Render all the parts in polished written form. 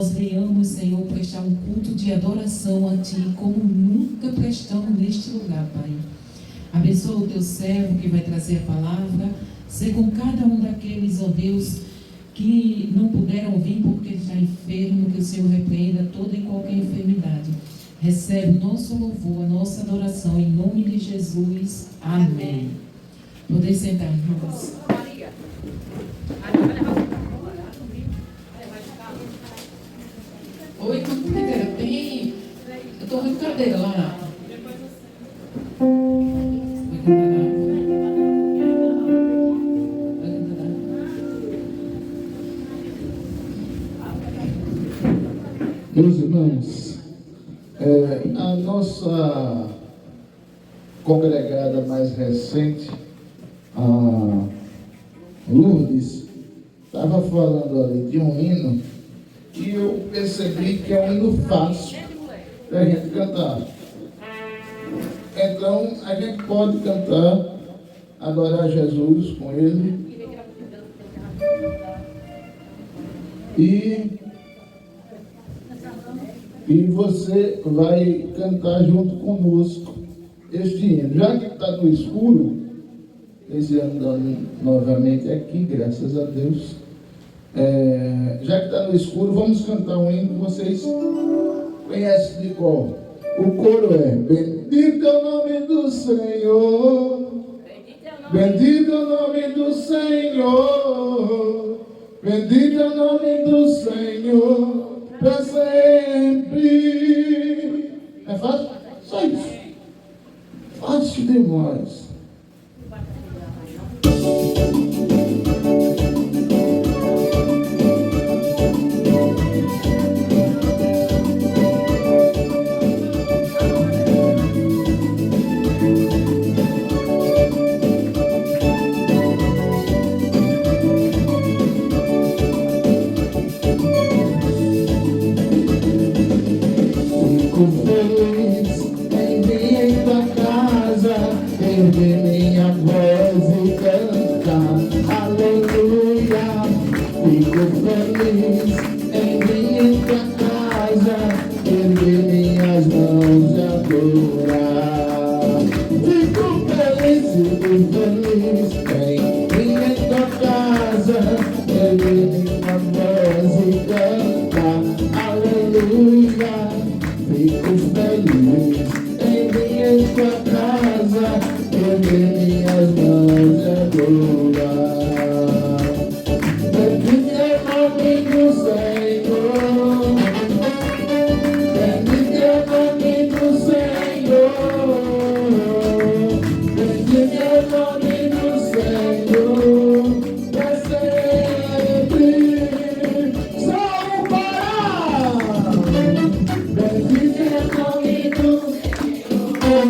Nós venhamos, Senhor, prestar um culto de adoração a Ti, como nunca prestamos neste lugar, Pai. Abençoa o Teu servo que vai trazer a palavra. Ser com cada um daqueles, ó Deus, que não puderam vir porque está enfermo, que o Senhor repreenda toda e qualquer enfermidade. Recebe o nosso louvor, a nossa adoração, em nome de Jesus. Amém. Poder sentar, irmãos. Oi, cadeira, tem. Eu estou com cadeira lá. Meus irmãos, a nossa congregada mais recente, a Lourdes, estava falando ali de um hino e eu percebi que é um hino fácil para a gente cantar. Então, a gente pode cantar, adorar Jesus com ele e você vai cantar junto conosco este hino. Já que está no escuro, esse ano novamente aqui, graças a Deus. Já que está no escuro, vamos cantar um hino que vocês conhecem de cor. O coro é: bendito é o nome do Senhor, bendito é o nome do Senhor, bendito é o nome do Senhor, para sempre. É fácil? Só isso. Fácil demais. Feliz em vir em tua casa, erguer minha voz e cantar, aleluia. Fico feliz em vir em tua casa, erguer minhas mãos e adorar. Fico feliz em vir em tua casa, erguer minha voz e cantar, aleluia. Fico feliz em vir em tua casa, erguer minhas mãos e adorar. Bendito é o nome do Senhor, bendito é o nome do Senhor, bendito é o nome do Senhor, para sempre. Só parar. Bendito é o nome do Senhor,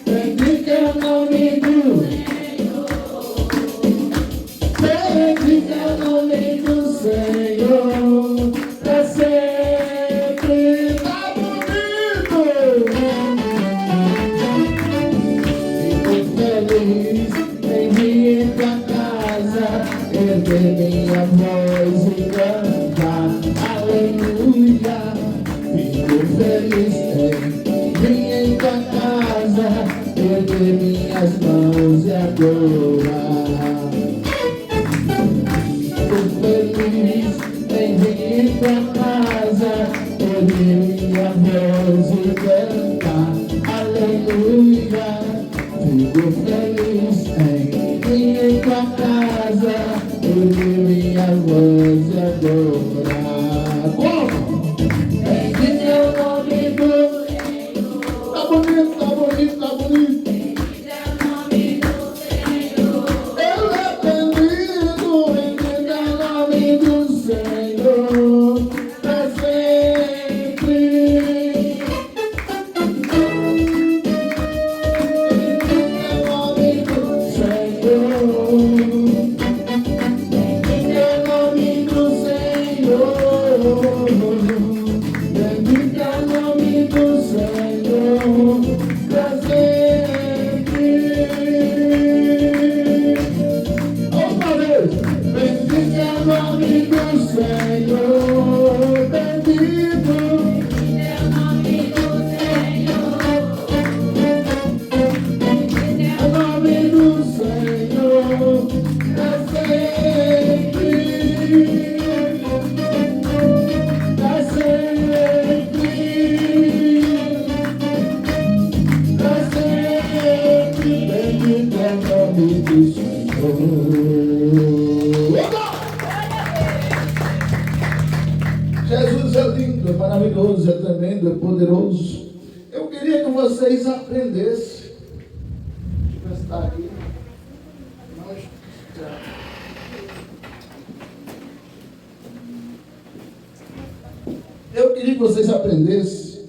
bendito é o nome do Senhor, bendito é o nome do Senhor, para sempre. Tá bonito! Fico feliz em vir em tua casa, erguer minha voz e cantar, aleluia. Fico feliz em vir em tua casa, erguer minhas mãos e adorar. Fico feliz em vir em tua casa, erguer minha voz e cantar, aleluia. Fico feliz em vir em tua casa, erguer minha voz e adorar. Como? Bendito é o nome do Senhor. Tá bonito, tá bonito, tá bonito. Bendito é o nome do Senhor. Ele é bendito, bendito é o nome do Senhor, para sempre. Bendito é o nome do Senhor. Bendito é o nome do Senhor. Bendito é o nome do Senhor, para sempre. Outra vez. Bendito é o nome do Senhor. Jesus é lindo, é maravilhoso, é tremendo, é poderoso. Eu queria que vocês aprendessem. Deixa eu estar aqui. Eu queria que vocês aprendessem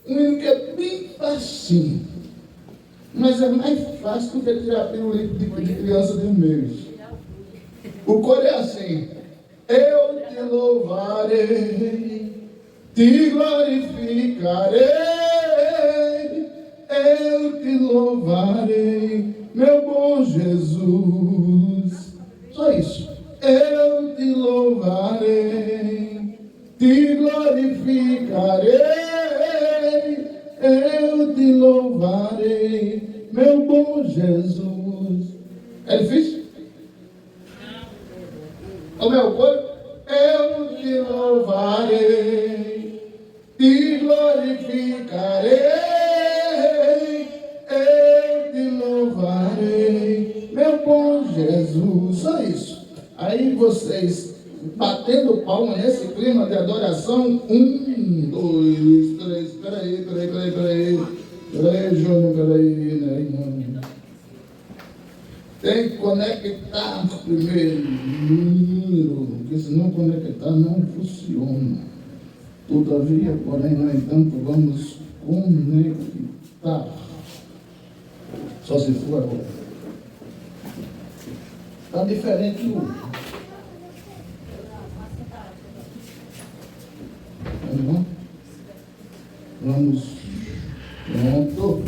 um hino que é bem facinho, mas é mais fácil do que tirar pirulito de criança de 1 mês. O coro é assim: eu te louvarei, te glorificarei, eu te louvarei, meu bom Jesus. Só isso. Eu te louvarei, te glorificarei, eu te louvarei, meu bom Jesus. É difícil? O meu corpo, eu te louvarei, te glorificarei, eu te louvarei, meu bom Jesus. Só isso. Aí vocês, batendo palma nesse clima de adoração, 1, 2, 3, peraí, Júnior, peraí. Tem que conectar primeiro, porque se não conectar não funciona. Todavia, porém, no entanto, vamos conectar. Só se for agora. Está diferente hoje. Vamos. Pronto.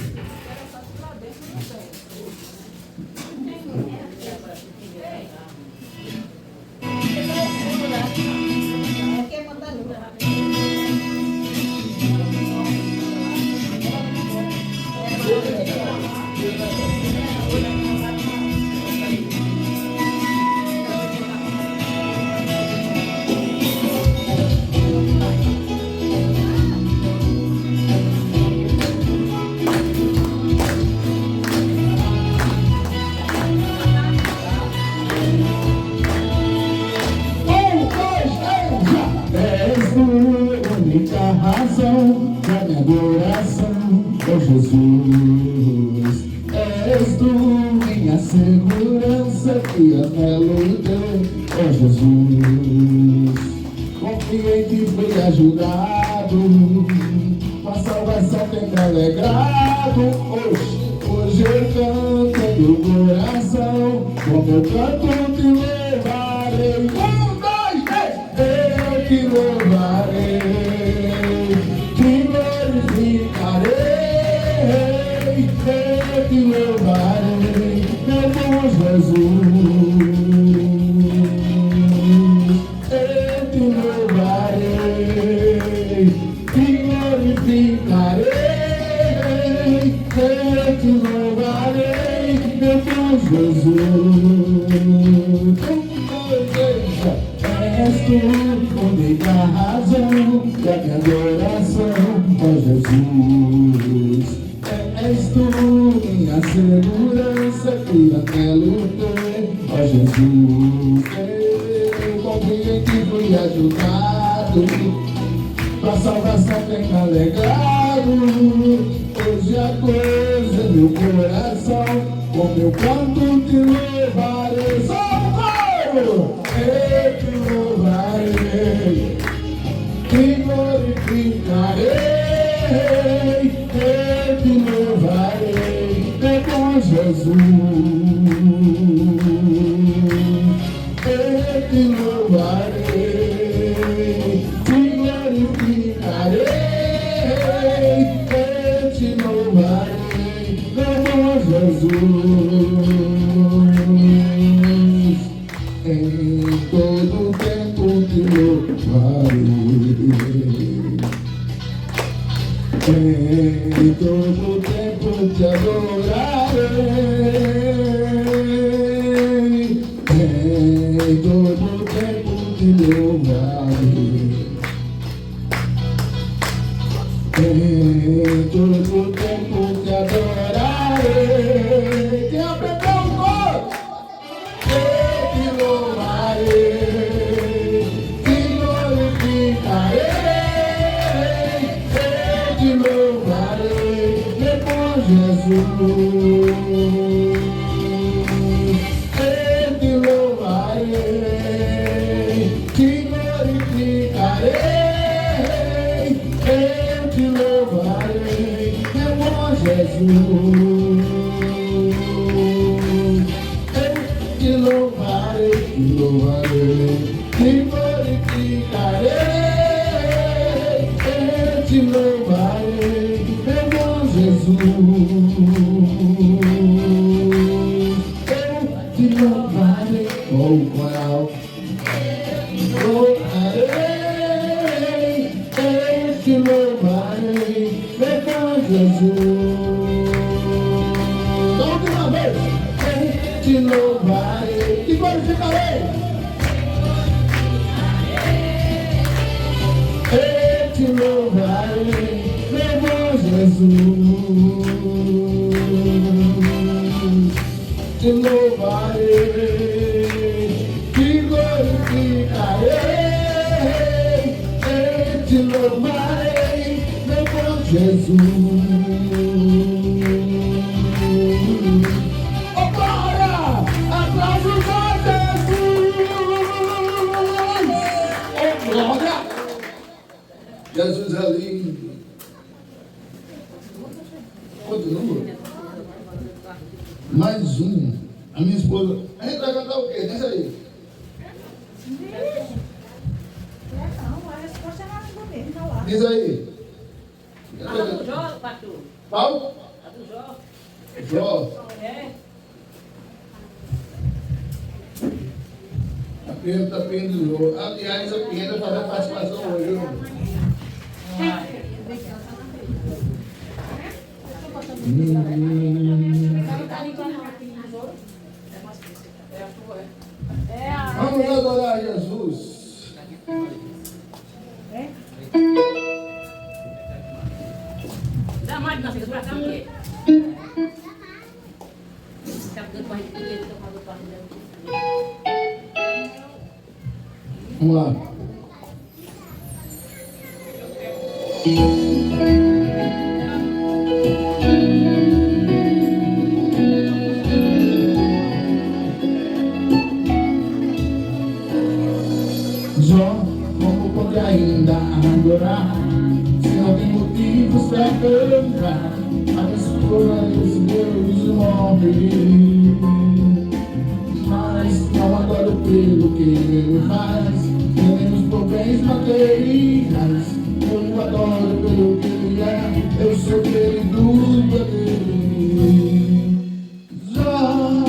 Razão da minha adoração, ó Jesus. És tu minha segurança que anelo teu, ó Jesus. Confio em ti, fui ajudado, com a salvação tem me alegrado. Hoje eu canto em meu coração, com meu canto te louvarei. 1, 2, 3, eu te louvarei, eu te louvarei, meu bom Jesus. Eu te louvarei, te glorificarei, eu te louvarei, meu bom Jesus. És tu, única razão da minha adoração, ó Jesus. És tu, minha segurança, que anelo ter, ó Jesus. Eu confio em ti, fui ajudado, tua salvação tem me alegrado. Hoje a coisa é meu coração, com meu canto te louvarei. Socorro! Eu te louvarei, te glorificarei, eu te louvarei, meu bom Jesus. Eu te louvarei, te glorificarei, eu te louvarei, meu bom Jesus. Em todo tempo te louvarei, em todo tempo te adorarei, em todo tempo te louvarei, em todo tempo te adorarei. Quem aprendeu o coro? Eu te louvarei, te glorificarei. Jesus. Eu te louvarei, te glorificarei. Eu te louvarei, meu bom Jesus. Te louvarei, te glorificarei, eu te louvarei, meu bom Jesus. Eu te louvarei, com o coral, louvarei, eu te louvarei, meu bom Jesus. Toda uma vez, eu te louvarei, te glorificarei. Eu te louvarei, meu bom Jesus. Te louvarei, te glorificarei. Eu te louvarei, meu bom Jesus. Oh, glória! Aplausos a Jesus! Oh, glória! Jesus é lindo. Continua. Mais um. A minha esposa. A gente vai cantar o quê? Diz aí. Não, a resposta é lá no governo, tá lá. Diz aí. A do Jó, pastor. Qual? A do Jó. Jó. É. A Pinha está pendurou. Aliás, a Pinha vai fazer a participação hoje, viu? Vamos adorar Jesus. Dá mais de nós, pra cá, o quê? Tá dando pra gente, tô falando pra gente. Vamos lá. Jó, como pode ainda adorar se não tem motivos pra cantar? Abençoa esse Deus morre, mas não adoro pelo que ele faz, nem os por bens materiais. Eu adoro pelo que ele é, eu sou dele, tudo é dele. Jó,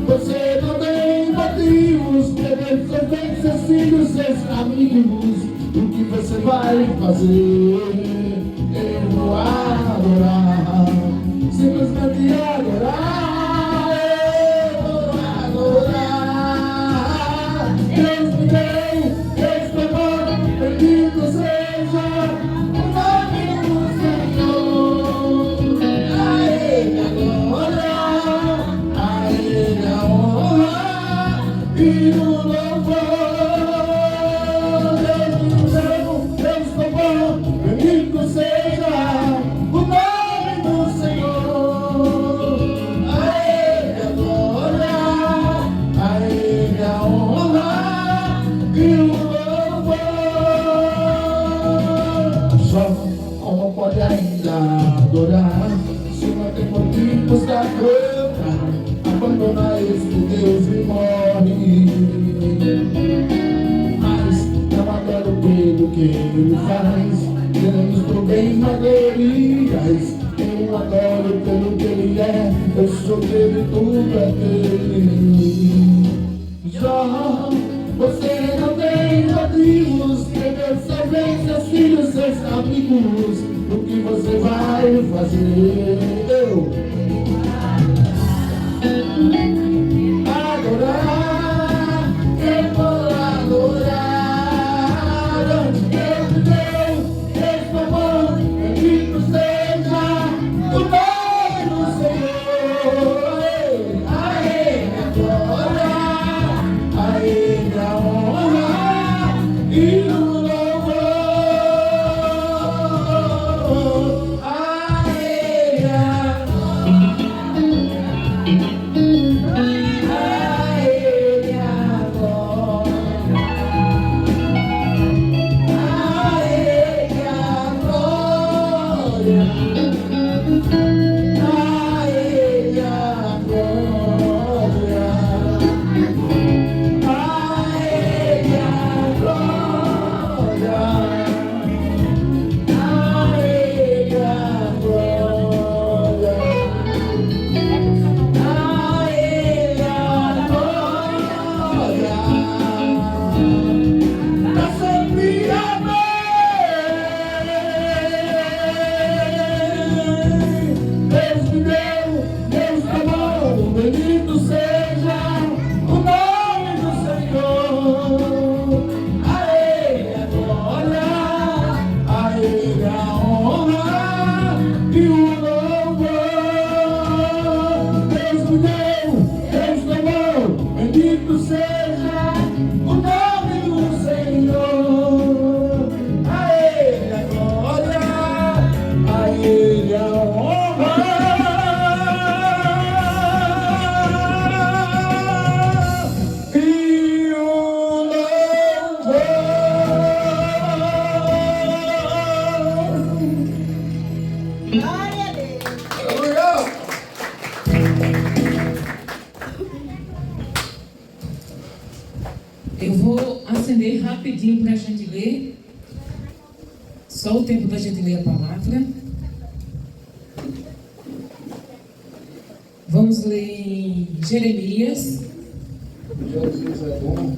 você não tem motivos, querer seus bens, seus filhos, seus amigos. O que você vai fazer? Eu vou adorar, simplesmente adorar. Eu vou adorar. Deus me deu, Deus pegou, bendito seja o nome do Senhor. A Ele a glória, a Ele a honra e o louvor. Deus me deu, Deus pegou, bendito seja o nome do Senhor. A Ele a glória, a Ele a honra e o louvor. Só como pode ainda adorar se não tem motivos da cantar? Abandona este Deus e morre. Mas não adoro pelo que ele faz, queremos pro bem materiais. Eu adoro pelo que ele é, eu sou dele, tudo é dele. Jó, você não tem motivos, querer seus bens, seus filhos, seus amigos. O que você vai fazer? Eu adorar, eu vou adorar. Deus me deu, Deus pagou, bendito seja o nome do Senhor. A Ele a glória, a Ele a honra e o louvor. A Ele a rapidinho para a gente ler. Só o tempo da gente ler a palavra. Vamos ler em Jeremias. Jesus é bom.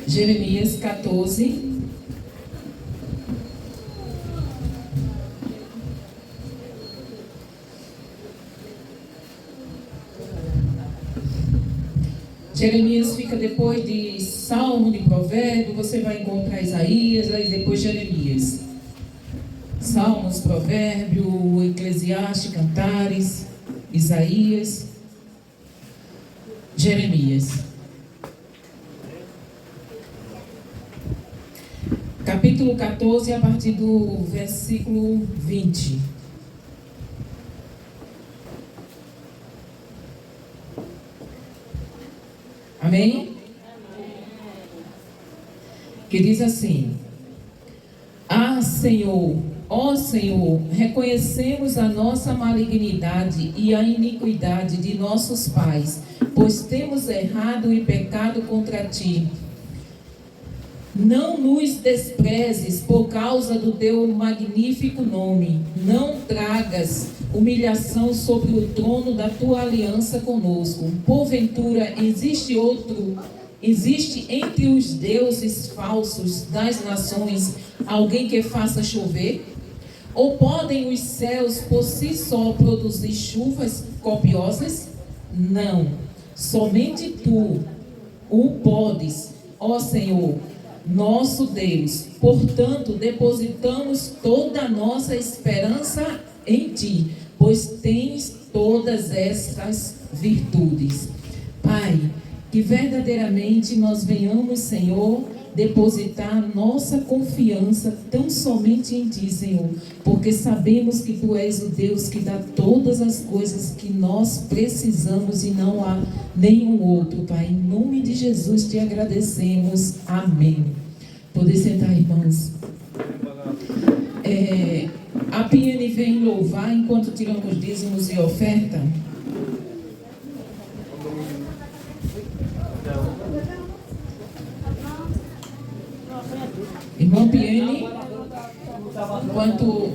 Jeremias 14. Jeremias fica depois de Salmo, de Provérbio, você vai encontrar Isaías, aí depois Jeremias. Salmos, Provérbio, Eclesiastes, Cantares, Isaías, Jeremias. Capítulo 14, a partir do versículo 20. Amém? Que diz assim: Ah, Senhor, ó Senhor, reconhecemos a nossa malignidade e a iniquidade de nossos pais, pois temos errado e pecado contra ti. Não nos desprezes por causa do teu magnífico nome. Não tragas humilhação sobre o trono da tua aliança conosco. Porventura existe entre os deuses falsos das nações alguém que faça chover? Ou podem os céus por si só produzir chuvas copiosas? Não, somente tu o podes, ó Senhor, nosso Deus. Portanto, depositamos toda a nossa esperança em ti, pois tens todas estas virtudes. Pai, que verdadeiramente nós venhamos, Senhor, depositar nossa confiança tão somente em ti, Senhor, porque sabemos que tu és o Deus que dá todas as coisas que nós precisamos e não há nenhum outro, Pai. Em nome de Jesus te agradecemos. Amém. Poder sentar, irmãos. A Piane vem louvar enquanto tiramos dízimos e oferta. Irmão Piane, enquanto...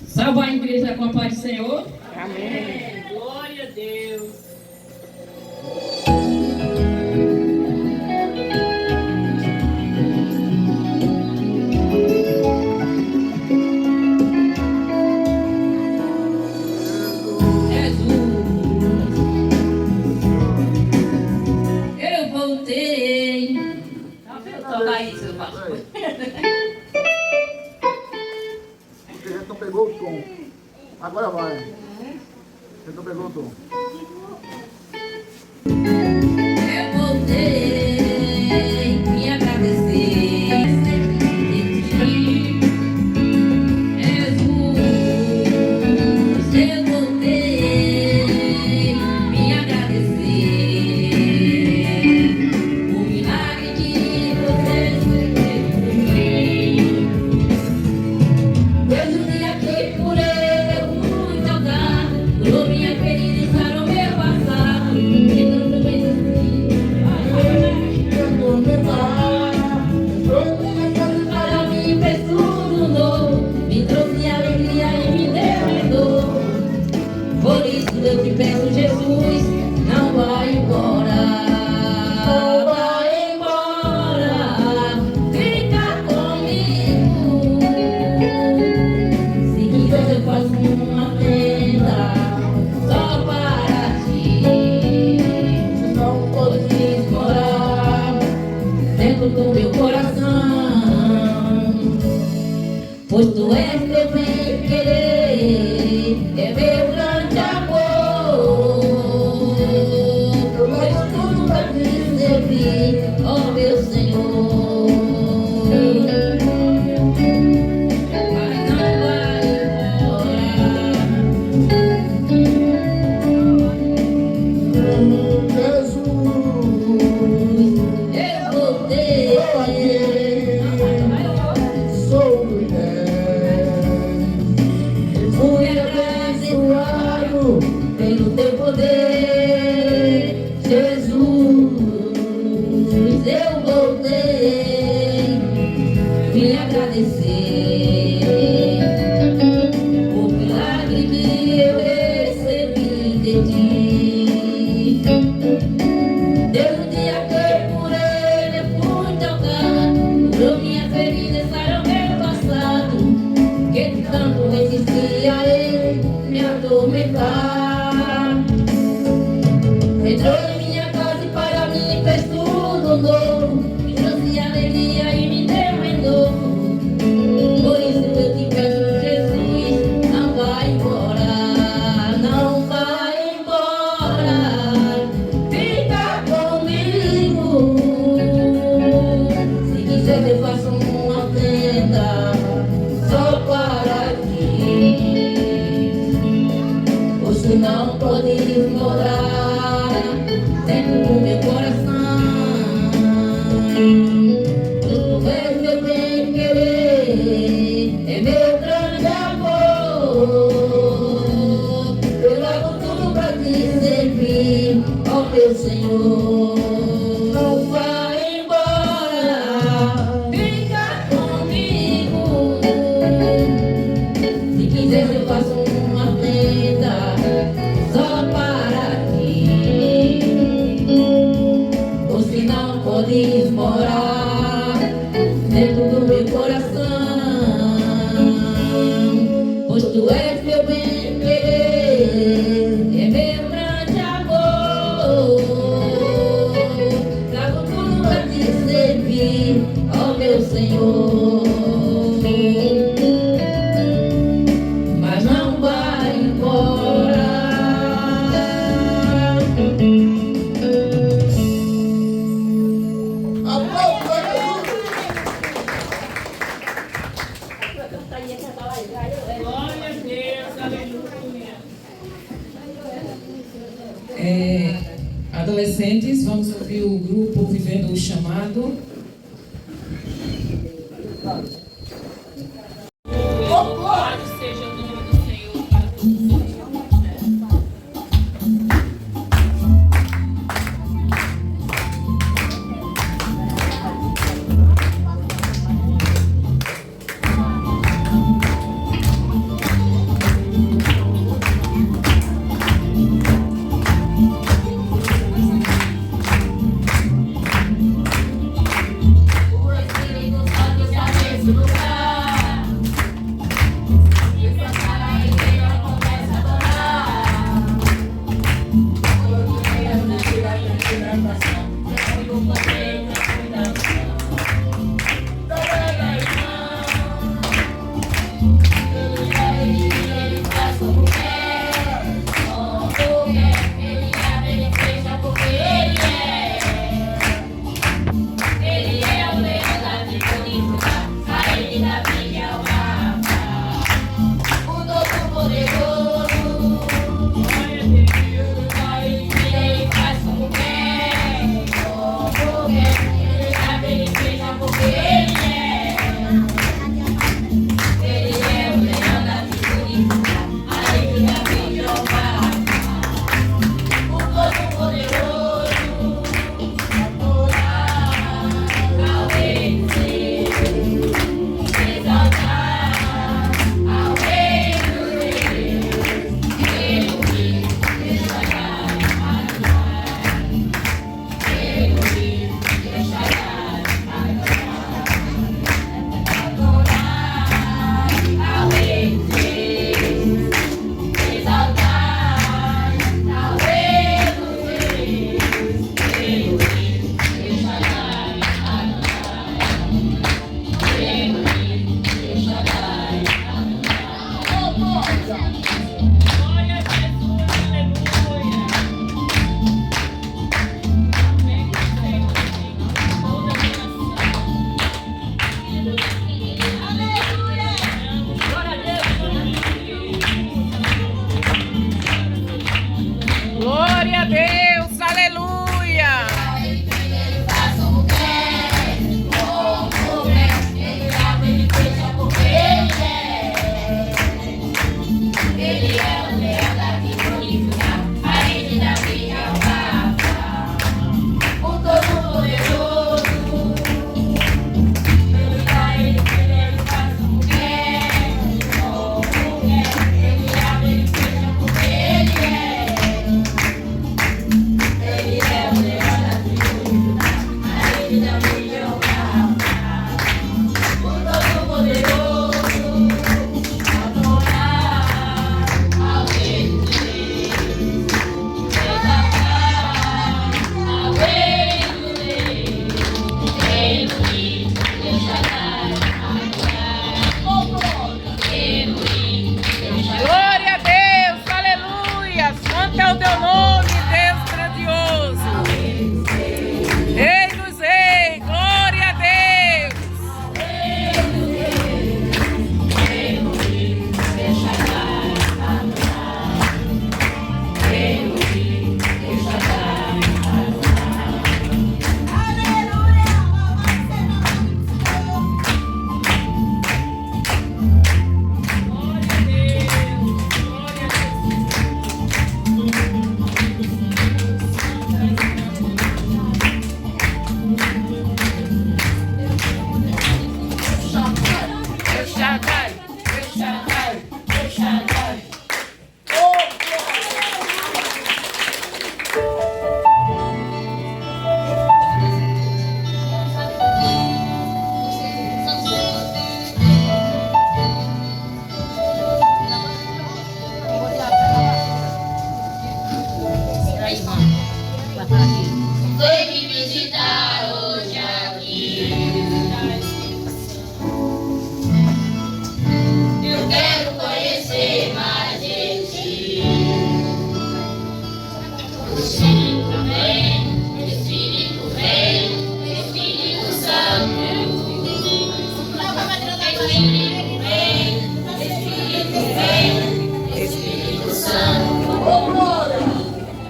Salve a igreja com a paz do Senhor. Amém. Glória a Deus. Eu voltei. Toca aí, seu pastor. Porque a gente não pegou o tom. Agora vai. A gente não pegou o tom. Eu voltei, me agradecer. Jesus, eu voltei, me agradecer. O milagre que você fez por mim. Deus me aqui por eu muito andar, curou minha ferida e sarou meu passado. E tanto bem assim, para mim fez tudo novo, me trouxe alegria e me deu dor. Por isso eu te peço, Jesus, não vai embora. Não vai embora, fica comigo. Se quiser eu faço uma tenda só para ti. Não podes morar dentro do meu coração, pois tu és meu bem querer, é meu grande amor. Eu faço tudo para te servir, ó meu Senhor. vim agradecer o milagre que eu recebi de ti. Desde o dia que eu por ele fui tocado, curou minha ferida e sarou meu passado, que de tanto resistia ele me atormentar. Entrou em minha casa e para mim fez tudo novo, me trouxe alegria e me deu renovo. Por isso eu te peço, Jesus, não vai embora, não vai embora, fica comigo. Se quiser eu faço uma tenda só para ti, pois tu não podes morar dentro do meu coração. Tu és meu bem-querer, é meu grande amor. Eu largo tudo pra te servir, ó meu Senhor. Não vai embora, fica comigo. Se quiser eu faço uma tenda só para ti, pois que não podes morar dentro do meu coração. Pois tu és meu bem-querer, é meu grande amor. Trago tudo pra te servir, ó meu Senhor. Mas não vai embora. Glória a Deus, aleluia. Adolescentes, vamos ouvir o grupo Vivendo o Chamado. Louvado seja o nome do Senhor para todos. O Espírito Santo está nesse lugar.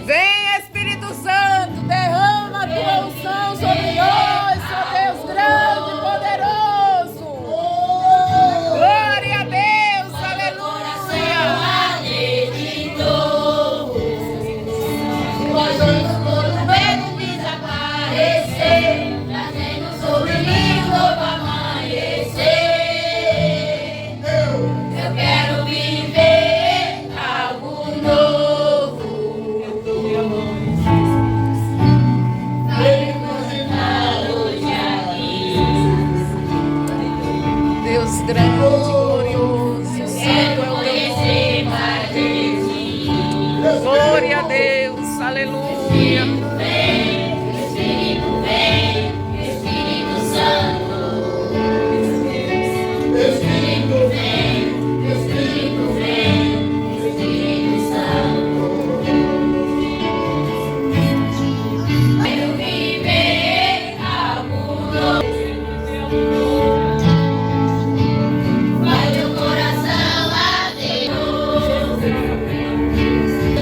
Vem, Espírito Santo, derrama a tua unção sobre nós, ó Deus grande e poderoso. Glória a Deus, aleluia. O medo desaparecer, trazendo sobre mim um novo amanhecer. Eu quero viver algo novo. Deus grande, glorioso, santo é o teu nome. Glória a Deus, aleluia. Espírito vem, Espírito Santo. Espírito vem, Espírito vem, Espírito Santo. Quero viver algo novo. Vai meu coração a Deus.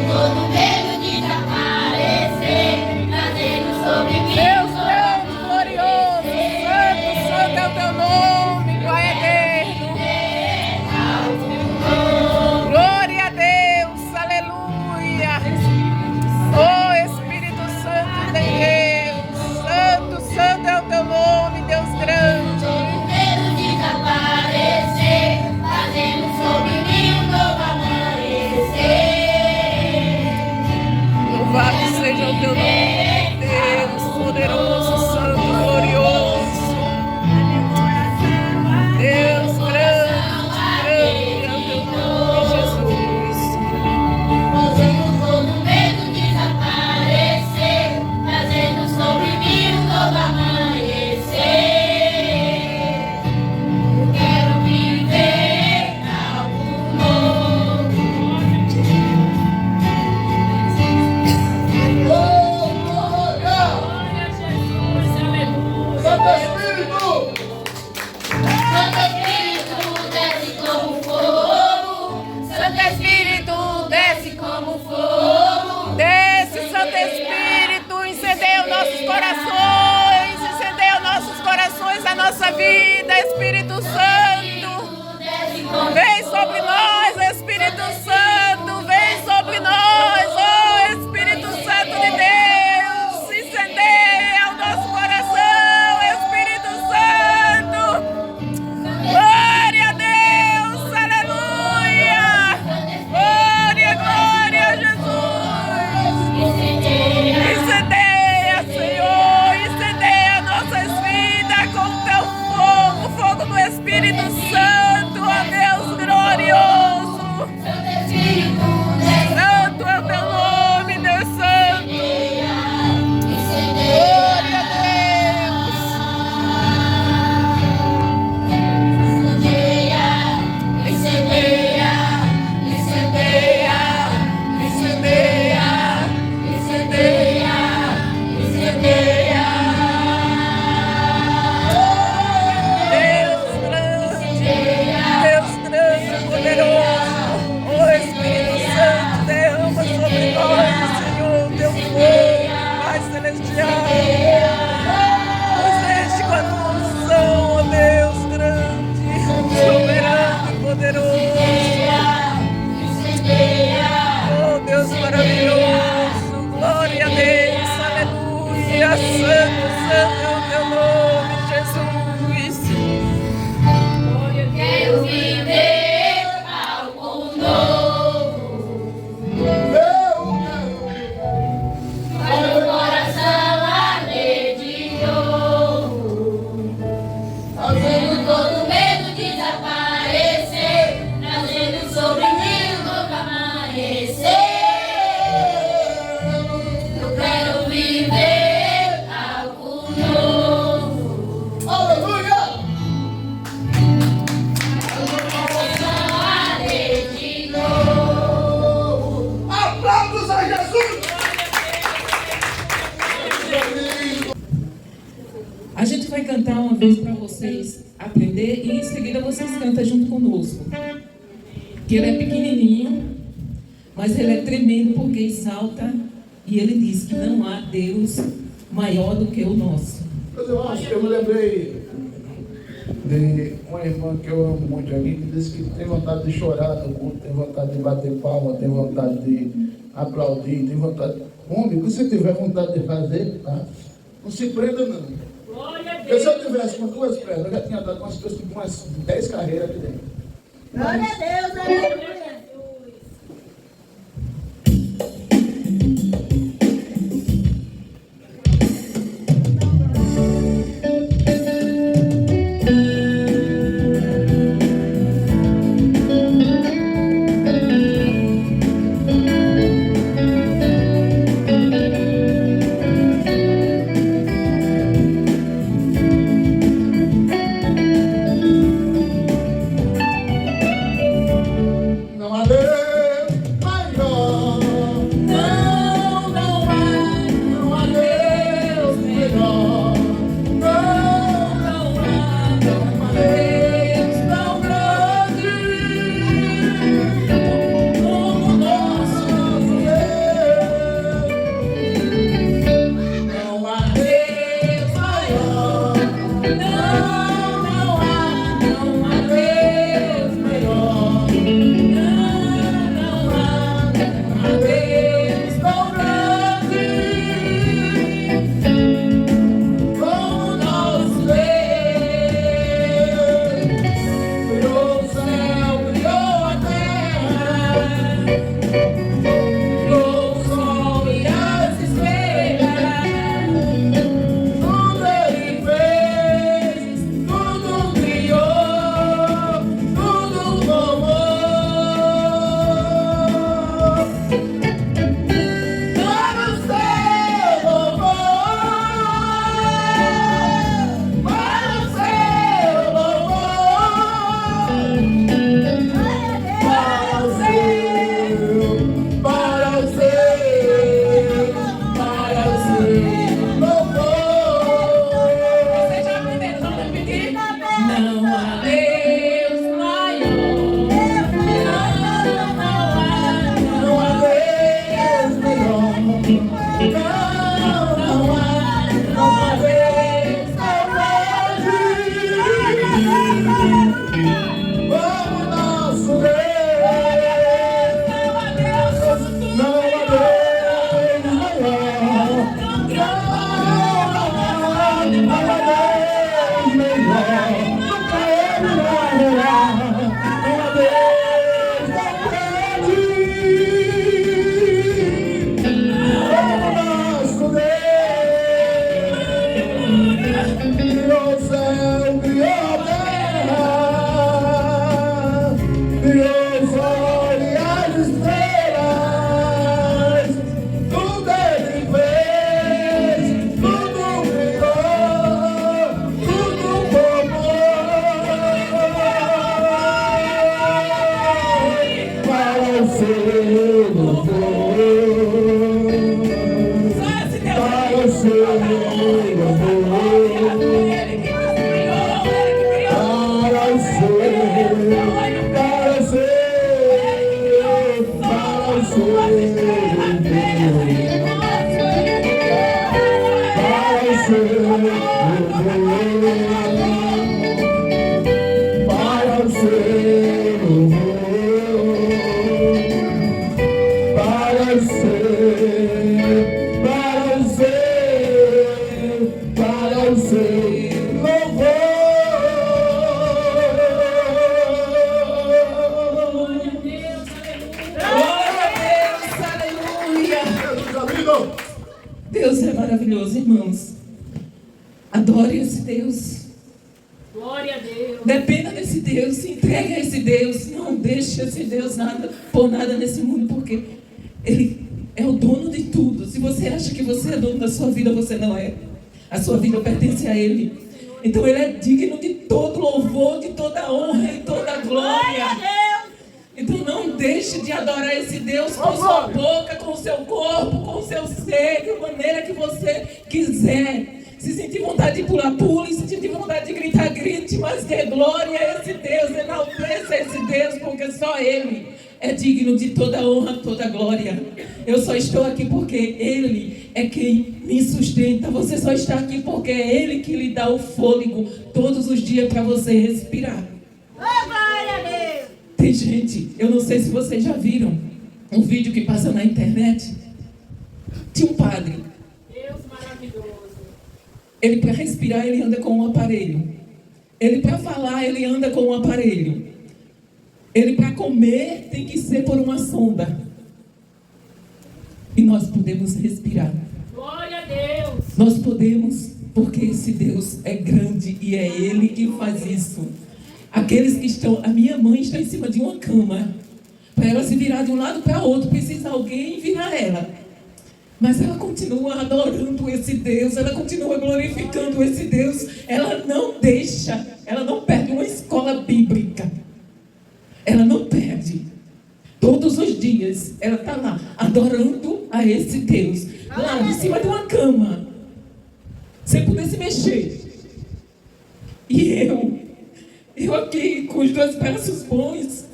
Todo medo desaparecer, trazendo sobre mim Deus grande, glorioso, santo, santo é o teu nome, Pai eterno. Glória a Deus, aleluia. Oh Espírito Santo de Deus, santo, santo é o teu nome, Deus grande. todo medo desaparecer, trazendo sobre mim um novo amanhecer. Louvado seja o teu nome, Deus poderoso, santo, glorioso. Deus grande é o teu nome, Jesus. Fazendo todo medo desaparecer, trazendo sobre mim um novo amanhecer. Eu quero viver algo novo. Santo Espírito desce como fogo. Santo Espírito desce como fogo. Desce, Santo Espírito, incendeia os nossos corações, incendeia os nossos corações, a nossa vida, Espírito Santo. Vem sobre nós, Espírito Santo, vem sobre nós, oh Espírito Santo de Deus, incendeia o nosso coração, Espírito Santo. Glória a Deus, aleluia. Glória, glória a Jesus. Incendeia, Senhor, incendeia nossas vidas com o teu fogo, o fogo do Espírito e em seguida vocês cantam junto conosco. Que ele é pequenininho, mas ele é tremendo porque exalta e ele diz que não há Deus maior do que o nosso. Mas eu acho que eu me lembrei de uma irmã que eu amo muito ali, que disse que tem vontade de chorar no culto, tem vontade de bater palma, tem vontade de aplaudir, tem vontade. Homem, o que você tiver vontade de fazer, tá? Não se prenda não. Porque se eu tivesse com 2 pernas, eu já tinha dado umas 10 carreiras aqui dentro. Glória a Deus, aleluia. Não há Deus maior. Não há Deus melhor. Não há Deus tão grande como nosso Deus. Não há Deus maior. Não há Deus melhor. Deus tão grande como nosso Deus. Criou o céu, criou a terra, criou o sol e as estrelas. Tudo ele fez, tudo criou, tudo formou. Para o seu louvor, para o seu louvor, para o seu, para o seu, para o seu louvor. Vocês já aprenderam, vamos repetir? Não há Deus maior. Não há Deus melhor. Não há Deus grande como nosso Deus. Não há Deus maior. Não há Deus melhor. Nunca ele morrerá. Não há Deus grande como nosso Deus. Criou o céu, criou a terra, criou o sol e as estrelas. Tudo ele fez, tudo criou, tudo formou. Para o seu louvor, para o seu louvor. Para o seu, para o seu, para o seu para o seu para o seu para o seu, para o seu louvor. Deus é maravilhoso, irmãos. Adore esse Deus. Glória a Deus. Dependa desse Deus, se entregue a esse Deus. Não deixe esse Deus por nada nesse mundo, porque Ele é o dono de tudo. Se você acha que você é dono da sua vida, você não é. A sua vida pertence a Ele. Então Ele é digno de todo louvor, de toda honra e toda glória. Então não deixe de adorar esse Deus com sua boca, com o seu corpo, com o seu ser, de maneira que você quiser. Se sentir vontade de pular, pule. Se sentir vontade de gritar, grite. Mas dê glória a esse Deus, enalteça esse Deus, porque só Ele é digno de toda honra, toda glória. Eu só estou aqui porque Ele é quem me sustenta. Você só está aqui porque é Ele que lhe dá o fôlego todos os dias para você respirar. Glória a Deus! Tem gente, eu não sei se vocês já viram um vídeo que passa na internet. Tinha um padre. Deus maravilhoso. Ele, para respirar, ele anda com um aparelho. Ele, para falar, ele anda com um aparelho. Ele, para comer, tem que ser por uma sonda. E nós podemos respirar. Glória a Deus. Nós podemos, porque esse Deus é grande e é Ele que faz isso. Aqueles que estão... A minha mãe está em cima de uma cama. Para ela se virar de um lado para o outro, precisa alguém virar ela. Mas ela continua adorando esse Deus, ela continua glorificando esse Deus. Ela não deixa, ela não perde uma escola bíblica. Ela não perde. Todos os dias ela está lá, adorando a esse Deus. Lá em cima de uma cama, sem poder se mexer. E eu aqui com os dois braços bons,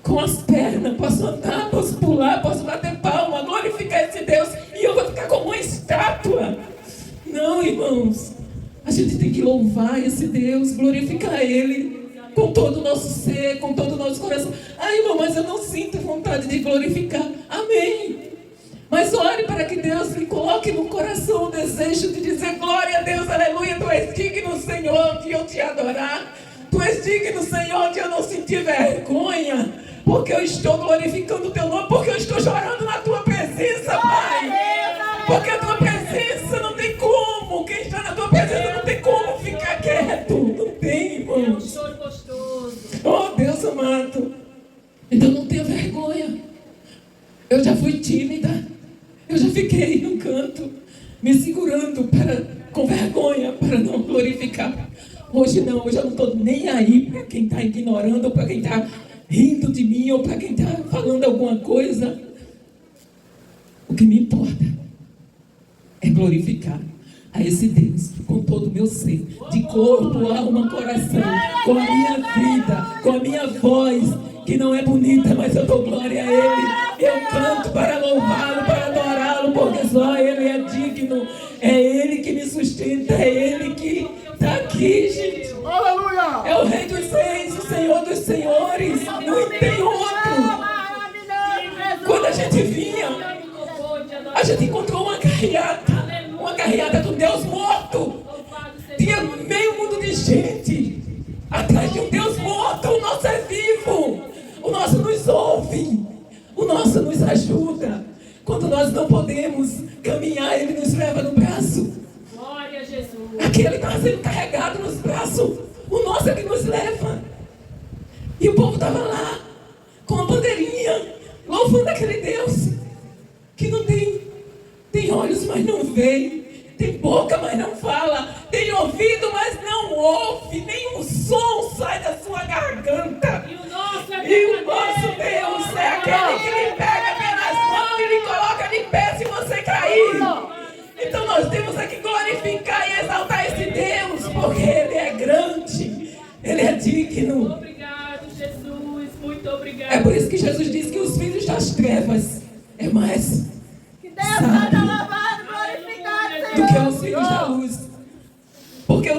com as pernas, posso andar, posso pular, posso bater palma, glorificar esse Deus, e eu vou ficar como uma estátua. Não, irmãos, a gente tem que louvar esse Deus, glorificar Ele com todo o nosso ser, com todo o nosso coração. Ai, irmão, mas eu não sinto vontade de glorificar. Amém. Mas ore para que Deus lhe coloque no coração o desejo de dizer: glória a Deus, aleluia, Tu és digno, Senhor, de eu te adorar. Tu és digno, Senhor, de eu não sentir vergonha, porque eu estou glorificando o Teu nome, porque eu estou chorando na Tua presença, Pai. Porque a Tua presença não tem como, quem está na Tua presença não tem como ficar quieto. Não tem, É um irmãos. choro gostoso. Oh, Deus amado. Então não tenha vergonha. Eu já fui tímida. Eu já fiquei no canto, me segurando com vergonha, para não glorificar. Hoje não, hoje eu não estou nem aí para quem está ignorando, ou para quem está rindo de mim, ou para quem está falando alguma coisa. O que me importa é glorificar a esse Deus com todo o meu ser, de corpo, alma, coração, com a minha vida, com a minha voz, que não é bonita, mas eu dou glória a Ele. Eu canto para louvá-lo, para adorá-lo, porque só Ele é digno. É Ele que me sustenta, é Ele que está aqui, gente. Aleluia! É o Rei dos Reis, o Senhor dos Senhores. Não tem outro. Quando a gente vinha, a gente encontrou uma carreata do Deus morto. Tinha meio mundo de gente atrás de um Deus morto. O nosso é vivo, o nosso nos ouve, o nosso nos ajuda. Quando nós não podemos caminhar, Ele nos leva no braço. Glória a Jesus. Aquele está sendo carregado nos braços, o nosso é que nos leva. E o povo estava lá com a bandeirinha, louvando aquele Deus que não tem olhos, mas não vê, tem boca, mas não fala, tem ouvido, mas não ouve, nenhum som sai da sua garganta. E o nosso Deus é aquele que lhe pega pelas mãos e lhe coloca de pé se você cair. Então nós temos aqui glorificar e exaltar esse Deus, porque Ele é grande, Ele é digno. Obrigado, Jesus, muito obrigado. É por isso que Jesus diz que os filhos das trevas é mais Que Deus seja louvado, glorificado, do que Senhor. os filhos da luz. Porque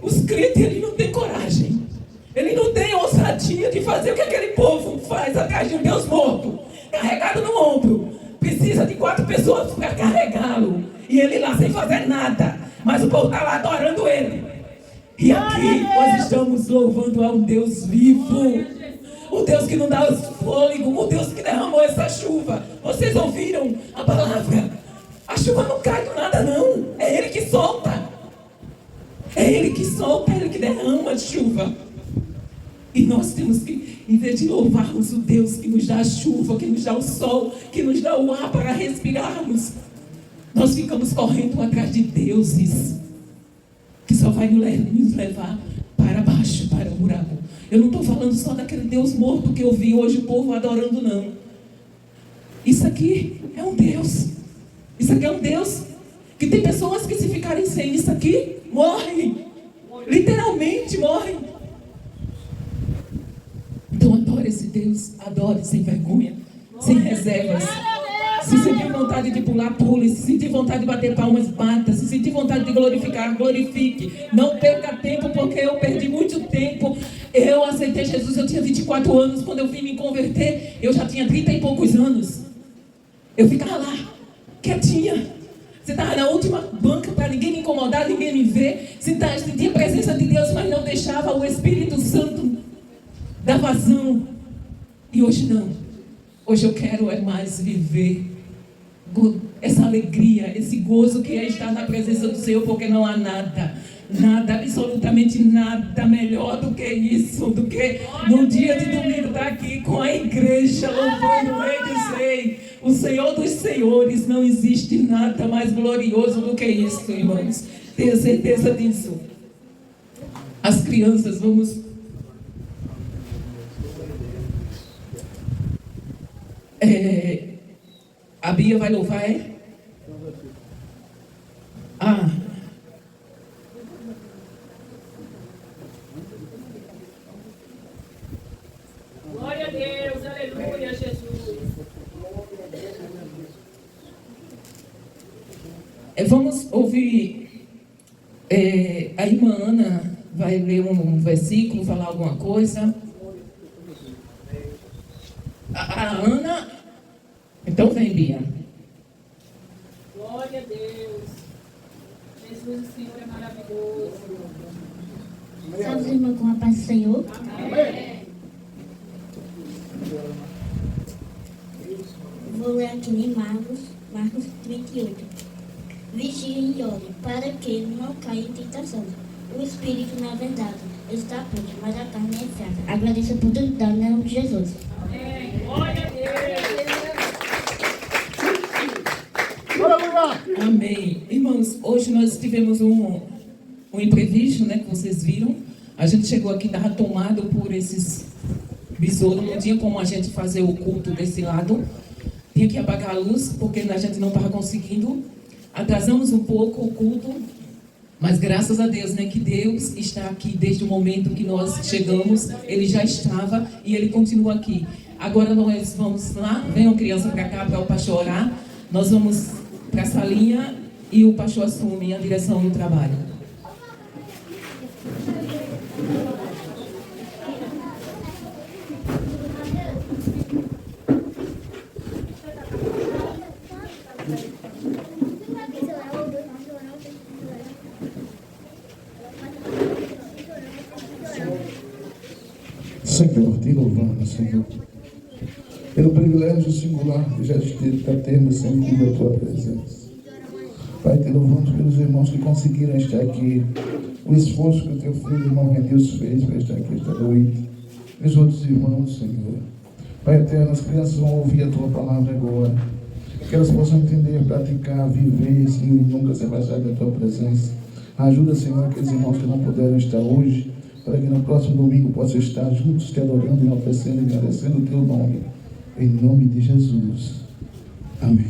os crentes, ele não tem coragem. Ele não tem ousadia de fazer o que aquele povo faz atrás de um Deus morto, carregado no ombro. Precisa de 4 pessoas para carregá-lo. E ele lá sem fazer nada. Mas o povo está lá adorando ele. E aqui nós estamos louvando a um Deus vivo. O Deus que não dá os fôlego. O Deus que derramou essa chuva. Vocês ouviram a palavra? A chuva não cai do nada, não. É Ele que solta. É Ele que solta, é Ele que derrama a chuva. E nós temos que, em vez de louvarmos o Deus que nos dá a chuva, que nos dá o sol, que nos dá o ar para respirarmos, nós ficamos correndo atrás de deuses que só vai nos levar para baixo, para o buraco. Eu não estou falando só daquele Deus morto que eu vi hoje o povo adorando, não. Isso aqui é um Deus. Isso aqui é um Deus Que tem pessoas que, se ficarem sem isso aqui, morrem. Literalmente morrem. Então adore esse Deus, adore sem vergonha, sem reservas. Se sentir vontade de pular, pule. Se sentir vontade de bater palmas, bata. Se sentir vontade de glorificar, glorifique. Não perca tempo, porque eu perdi muito tempo. Eu aceitei Jesus, eu tinha 24 anos. Quando eu vim me converter, eu já tinha 30 e poucos anos. Eu ficava lá, quietinha. Sentava na última banca para ninguém me incomodar, ninguém me ver. Sentia a presença de Deus, mas não deixava o Espírito Santo dar vazão. E hoje não. Hoje eu quero mais viver essa alegria, esse gozo que é estar na presença do Senhor, porque não há nada, absolutamente nada melhor do que isso, do que num dia de domingo estar aqui com a igreja, louvando o Rei dos Reis, o Senhor dos Senhores. Não existe nada mais glorioso do que isso, irmãos. Tenha certeza disso. As crianças, vamos... a Bia vai louvar, é? Glória a Deus, aleluia, Jesus. Vamos ouvir. A irmã Ana vai ler um versículo, falar alguma coisa. A Ana. Então vem, Bia. Glória a Deus. Jesus, o Senhor é maravilhoso. Salve os irmãos com a paz do Senhor. Amém. Vou ler aqui em Marcos 38. Vigiem e orem, para que não caia em tentação. O Espírito, na verdade, está pronto, mas a carne é fraca. Agradeço por tudo, em nome de Jesus. Amém. Glória a Deus. Amém. Irmãos, hoje nós tivemos um imprevisto, né, que vocês viram. A gente chegou aqui, estava tomado por esses besouros, não tinha como a gente fazer o culto desse lado. Tinha que apagar a luz, porque a gente não estava conseguindo. Atrasamos um pouco o culto, mas graças a Deus, né, que Deus está aqui desde o momento que nós chegamos. Ele já estava e Ele continua aqui. Agora nós vamos lá, venham criança para cá para o pastor orar. Nós vamos para a salinha e o pastor assume a direção do trabalho. Senhor, te louvamos, Senhor, pelo privilégio singular de já termos sentido a tua presença. Pai, te louvamos pelos irmãos que conseguiram estar aqui, o esforço que o teu filho, irmão Renilson, fez para estar aqui esta noite, meus outros irmãos, Senhor. Pai eterno, as crianças vão ouvir a tua palavra agora, que elas possam entender, praticar, viver, Senhor, e nunca se afastar da tua presença. Ajuda, Senhor, aqueles irmãos que não puderam estar hoje, para que no próximo domingo possam estar juntos, te adorando, enaltecendo e agradecendo o teu nome. Em nome de Jesus. Amém.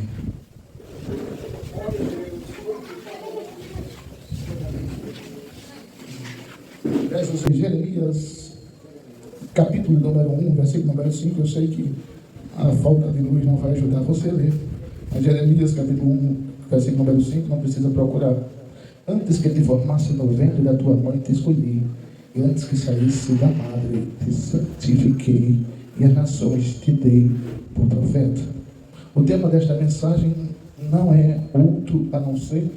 Versos em Jeremias, capítulo número 1, versículo número 5. Eu sei que a falta de luz não vai ajudar você a ler. Mas Jeremias, capítulo 1, versículo número 5, não precisa procurar. Antes que te formasse no ventre da tua mãe, te escolhi. E antes que saísse da madre, te santifiquei, e as nações te dei por profeta. O tema desta mensagem não é outro a não ser: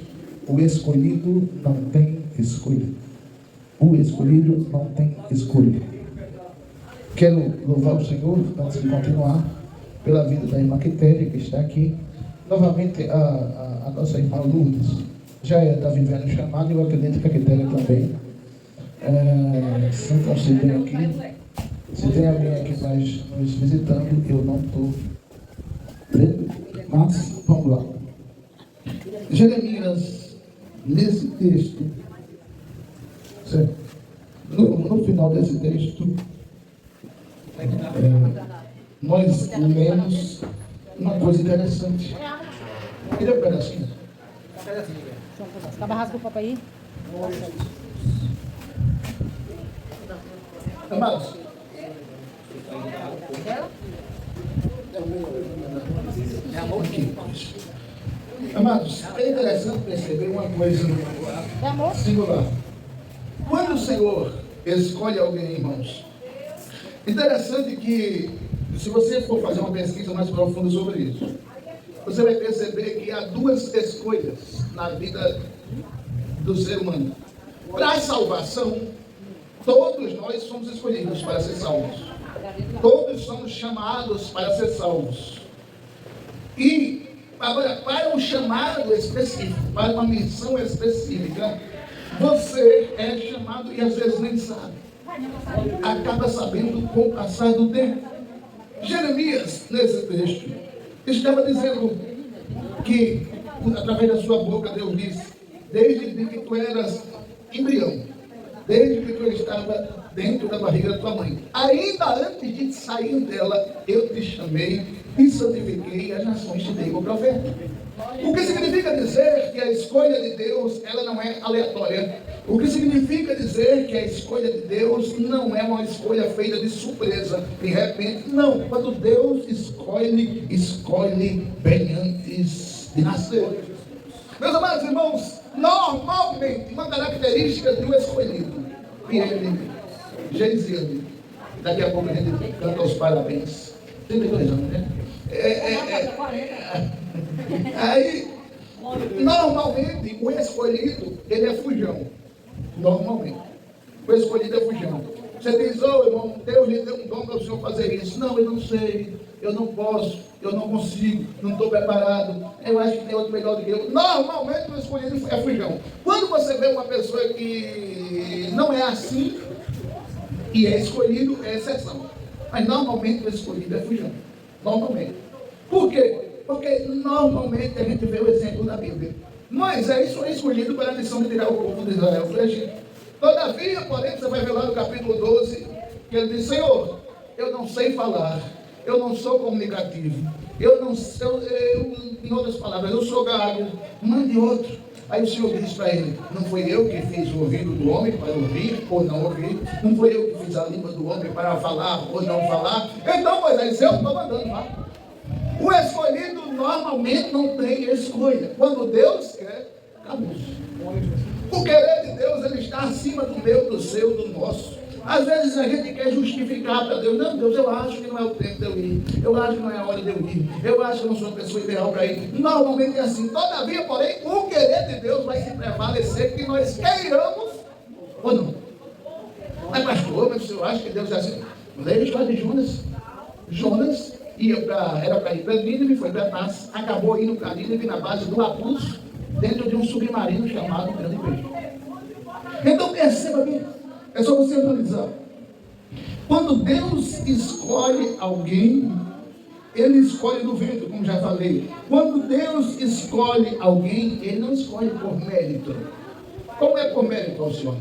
o escolhido não tem escolha. O escolhido não tem escolha. Quero louvar o Senhor, antes de continuar, pela vida da irmã Quitéria, que está aqui. Novamente, a nossa irmã Lourdes já está vivendo o chamado, e eu acredito que a Quitéria também. Sintam-se bem aqui. Se tem alguém aqui mais nos visitando, eu não estou vendo, mas vamos lá. Jeremias, nesse texto, certo? No final desse texto, nós lemos uma coisa interessante. Ele é um pedacinho. Acaba rasga o papo aí. Amados, amados, é interessante perceber uma coisa singular. Quando o Senhor escolhe alguém, irmãos, interessante que, se você for fazer uma pesquisa mais profunda sobre isso, você vai perceber que há duas escolhas na vida do ser humano. Para a salvação, todos nós somos escolhidos para ser salvos. Todos somos chamados para ser salvos. E agora, para um chamado específico, para uma missão específica, você é chamado e às vezes nem sabe. Acaba sabendo com o passar do tempo. Jeremias, nesse texto, estava dizendo que, através da sua boca, Deus disse: desde que tu eras embrião, desde que tu estava dentro da barriga da tua mãe, ainda antes de sair dela, eu te chamei e santifiquei, e as nações te dei como profeta. O que significa dizer que a escolha de Deus, ela não é aleatória. O que significa dizer que a escolha de Deus não é uma escolha feita de surpresa, de repente. Não, quando Deus escolhe, escolhe bem antes de nascer. Meus amados irmãos, normalmente, uma característica de um escolhido, e ele, Geisiane, daqui a pouco a gente canta os parabéns. 32 anos, né? Aí, normalmente, o escolhido, ele é fujão. Normalmente. O escolhido é fujão. Você diz: oh, irmão, Deus lhe deu um dom para o senhor fazer isso. Não, eu não sei, eu não posso, eu não consigo, não estou preparado. Eu acho que tem outro melhor do que eu. Normalmente, o escolhido é fujão. Quando você vê uma pessoa que não é assim e é escolhido, é exceção. Mas normalmente o escolhido é fujão. Normalmente. Por quê? Porque normalmente a gente vê o exemplo da Bíblia. Moisés foi escolhido para a missão de tirar o povo de Israel do Egito. Todavia, porém, você vai ver lá no capítulo 12, que ele diz: Senhor, eu não sei falar, eu não sou comunicativo, em outras palavras, eu sou gago, mande outro. Aí o Senhor diz para ele: não foi eu que fiz o ouvido do homem para ouvir ou não ouvir, não foi eu que fiz a língua do homem para falar ou não falar. Então, Moisés, eu estou mandando lá. O escolhido normalmente não tem escolha. Quando Deus quer, acabou. O querer de Deus, ele está acima do meu, do seu, do nosso. Às vezes a gente quer justificar para Deus: não, Deus, eu acho que não é o tempo de eu ir, eu acho que não é a hora de eu ir, eu acho que eu não sou a pessoa ideal para ir. Normalmente é assim. Todavia, porém, o querer de Deus vai se prevalecer, que nós queiramos ou não. Mas pastor, mas eu acho que Deus é assim. Leia a história de Jonas. Jonas era para ir para Nínive, foi para Tarsis, acabou indo para Nínive na base do abuso, dentro de um submarino chamado Grande Peixe. Então perceba bem, é só você analisar. Quando Deus escolhe alguém, Ele escolhe no ventre, como já falei. Quando Deus escolhe alguém, Ele não escolhe por mérito. Como é por mérito, Alcione?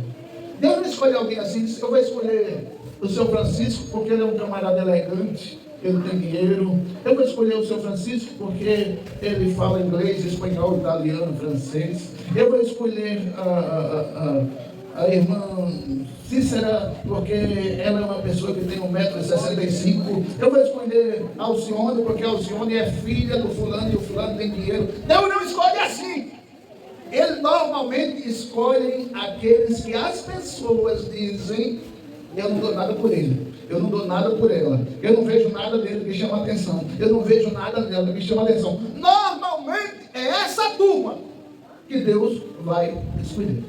Deus não escolhe alguém assim: eu vou escolher o seu Francisco porque ele é um camarada elegante, ele tem dinheiro. Eu vou escolher o seu Francisco porque ele fala inglês, espanhol, italiano, francês. Eu vou escolher a irmã Cícera porque ela é uma pessoa que tem 1,65 m. Eu vou escolher a Alcione porque a Alcione é filha do fulano e o fulano tem dinheiro. Deus não escolhe assim. Ele normalmente escolhe aqueles que as pessoas dizem: eu não dou nada por ele, eu não dou nada por ela, eu não vejo nada dele que chama atenção, eu não vejo nada dela que chama atenção. Normalmente é essa turma que Deus vai escolher.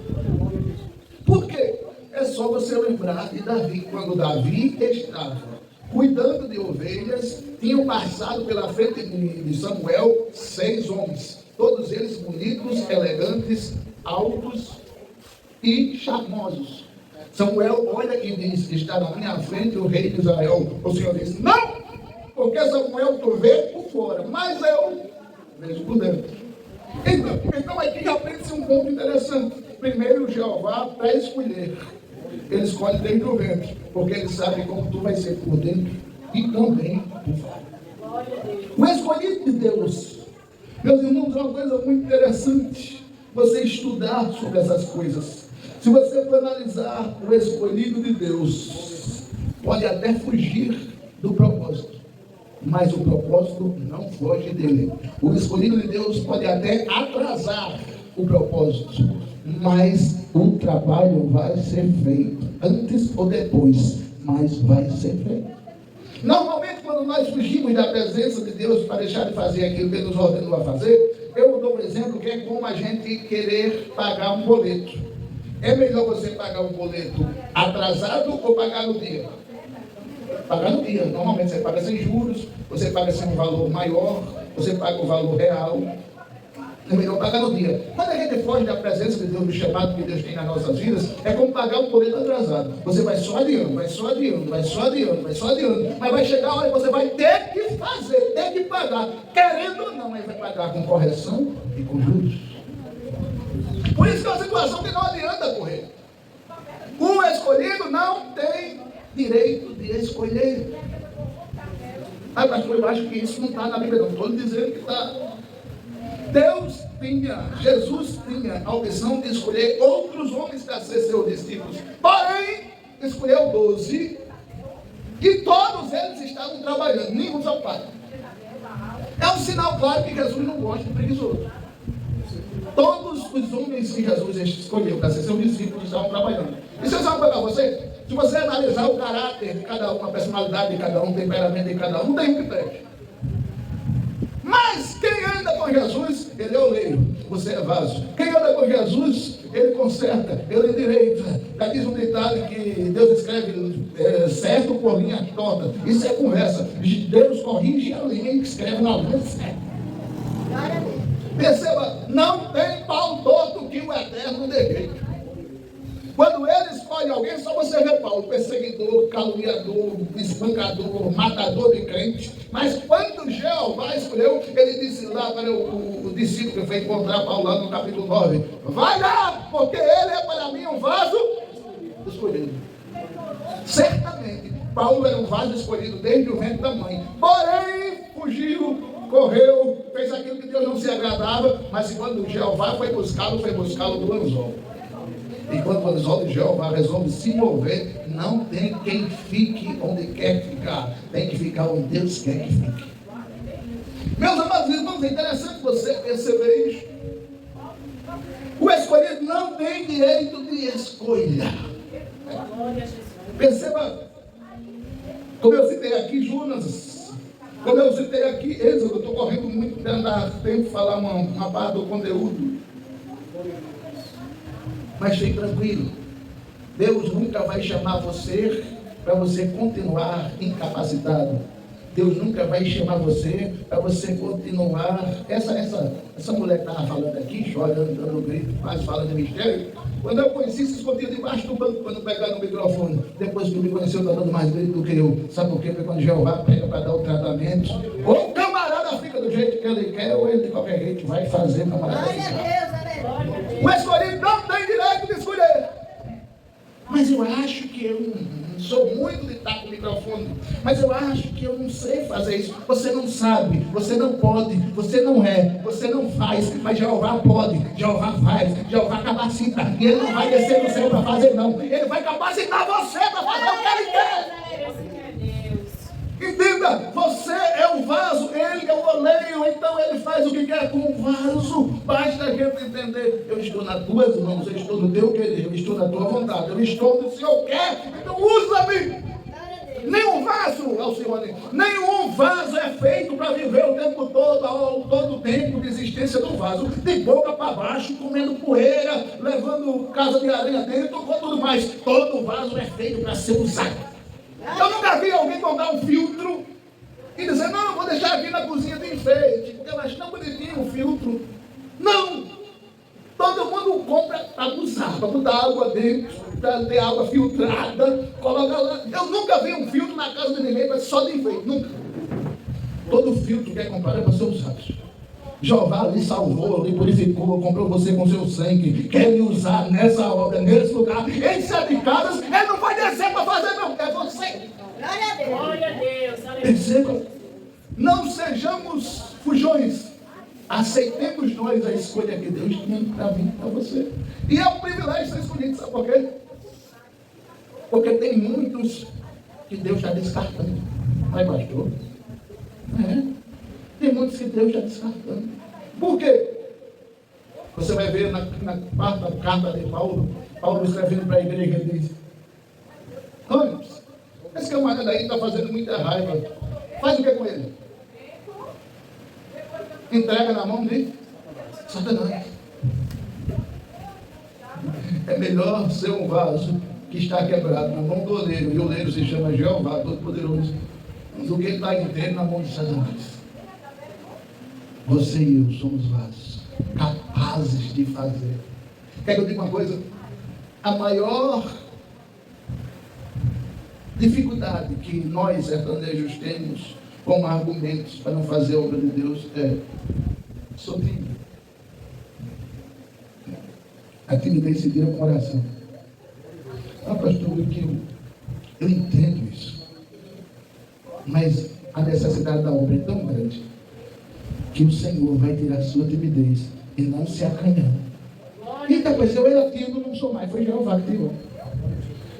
Por quê? É só você lembrar de Davi. Quando Davi estava cuidando de ovelhas, tinham passado pela frente de Samuel 6 homens, todos eles bonitos, elegantes, altos e charmosos. Samuel olha e diz: está na minha frente o rei de Israel. O Senhor diz: não, porque Samuel tu vê por fora, mas eu vejo por dentro. Então aqui aprende-se um ponto interessante. Primeiro, Jeová, para escolher, ele escolhe desde o ventre, porque ele sabe como tu vai ser por dentro e também por fora. O escolhido de Deus, meus irmãos, é uma coisa muito interessante. você estudar sobre essas coisas. Se você for analisar o escolhido de Deus, pode até fugir do propósito, mas o propósito não foge dele. O escolhido de Deus pode até atrasar o propósito, mas o trabalho vai ser feito, antes ou depois, mas vai ser feito. Normalmente, quando nós fugimos da presença de Deus para deixar de fazer aquilo que Ele nos ordenou a fazer, eu dou um exemplo que é como a gente querer pagar um boleto. É melhor você pagar um boleto atrasado ou pagar no dia? Pagar no dia. Normalmente você paga sem juros, você paga sem um valor maior, você paga o valor real. É melhor pagar no dia. Quando a gente foge da presença de Deus, do chamado que Deus tem nas nossas vidas, é como pagar um boleto atrasado. Você vai só adiando, vai só adiando, vai só adiando, vai só adiando. Mas vai chegar a hora que você vai ter que fazer, ter que pagar. Querendo ou não, mas vai pagar com correção e com juros. Por isso que é uma situação que não adianta correr. O escolhido não tem direito de escolher. Ah, pastor, eu acho que isso não está na Bíblia, não estou dizendo que está. Deus tinha, Jesus tinha a opção de escolher outros homens para ser seus discípulos. Porém, escolheu 12, que todos eles estavam trabalhando, nenhum só pai. É um sinal claro que Jesus não gosta de preguiçoso. Todos os homens que Jesus escolheu para ser seus discípulos estavam trabalhando. E você sabe para você? Se você analisar o caráter de cada um, a personalidade de cada um, o temperamento de cada um, tem um que preste. Mas quem anda com Jesus, ele é oleiro, você é vaso. Quem anda com Jesus, ele conserta, ele endireita. Já diz um ditado que Deus escreve certo por linha torta. Isso é conversa. Deus corrige a linha e escreve na linha certa. Perceba, não tem pau torto que o eterno dê jeito. Quando ele escolhe alguém, só você vê Paulo, perseguidor, caluniador, espancador, matador de crente. Mas quando Jeová escolheu, ele disse lá para o discípulo que foi encontrar Paulo lá no capítulo 9: vai lá, porque ele é para mim um vaso escolhido. Certamente, Paulo era um vaso escolhido desde o ventre da mãe. Porém, fugiu, correu, fez aquilo que Deus não se agradava. Mas quando Jeová foi buscá-lo do anzol. E quando o anzol de Jeová resolve se mover, não tem quem fique onde quer ficar. Tem que ficar onde Deus quer que fique. Meus amados irmãos, é interessante você perceber isso. O escolhido não tem direito de escolha. Perceba, como eu citei aqui Jonas, como eu citei aqui Êxodo, eu estou correndo muito para andar tempo falar uma parte do conteúdo. Mas fique tranquilo, Deus nunca vai chamar você para você continuar incapacitado. Deus nunca vai chamar você para você continuar. Essa mulher que estava falando aqui, chorando, dando grito, quase falando de mistério. Quando eu conheci, se escondia debaixo do banco para não pegar no microfone. Depois que me conheceu, está dando mais grito do que eu. Sabe por quê? Porque quando Jeová pega para dar o tratamento, ou o camarada fica do jeito que ele quer, ou ele de qualquer jeito vai fazer camarada. O escolhido não tem direito de escolher. Mas eu acho que eu não sou muito de estar com o microfone. Mas eu acho que eu não sei fazer isso. Você não sabe, você não pode, você não é, você não faz. Mas Jeová pode, Jeová faz, Jeová capacita. E Ele não vai descer do céu para fazer, não. Ele vai capacitar você para fazer o que Ele quer. Entenda, você é o vaso, ele é o oleiro, então ele faz o que quer com o vaso. Basta a gente entender: eu estou nas tuas mãos, eu estou no teu querer, eu estou na tua vontade, eu estou no Senhor quer, então usa-me. Nenhum vaso, Alcione, nenhum vaso é feito para viver o tempo todo o tempo de existência do vaso, de boca para baixo, comendo poeira, levando casa de areia dentro, com tudo mais. Todo vaso é feito para ser usado. Eu nunca vi alguém comprar um filtro e dizer: não, eu vou deixar aqui na cozinha de enfeite, porque eu acho tão bonitinho o filtro. Não! Todo mundo compra para usar, para botar água dentro, para ter água filtrada, coloca lá. Eu nunca vi um filtro na casa de ninguém só de enfeite, nunca. Todo filtro que é comprado é para ser usado. Jeová lhe salvou, lhe purificou, comprou você com seu sangue, quer lhe usar nessa obra, nesse lugar, em 7 casas. Ele não vai descer para fazer, não, é você. Glória a Deus. Glória a Deus. Perceba, não sejamos fujões. Aceitemos nós a escolha que Deus tem para mim e para você. E é um privilégio ser escolhido, sabe por quê? Porque tem muitos que Deus está descartando. Mas pastor, tem muitos que Deus está descartando. Por quê? Você vai ver na quarta carta de Paulo escrevendo para a igreja, ele diz: Antes, esse camarada aí está fazendo muita raiva. Faz o que com ele? Entrega na mão de Satanás. É melhor ser um vaso que está quebrado na mão do oleiro, e o oleiro se chama Jeová Todo-Poderoso, do que está inteiro na mão de Satanás. Você e eu somos vasos capazes de fazer. Quer que eu diga uma coisa? A maior dificuldade que nós, sertanejos, temos como argumentos para não fazer a obra de Deus é: sou tímido. A timidez se vira com oração. Ah, pastor, eu entendo isso. Mas a necessidade da obra é tão grande que o Senhor vai tirar a sua timidez e não se acanhando. Eita, pois eu era tímido, não sou mais. Foi Jeová que tirou.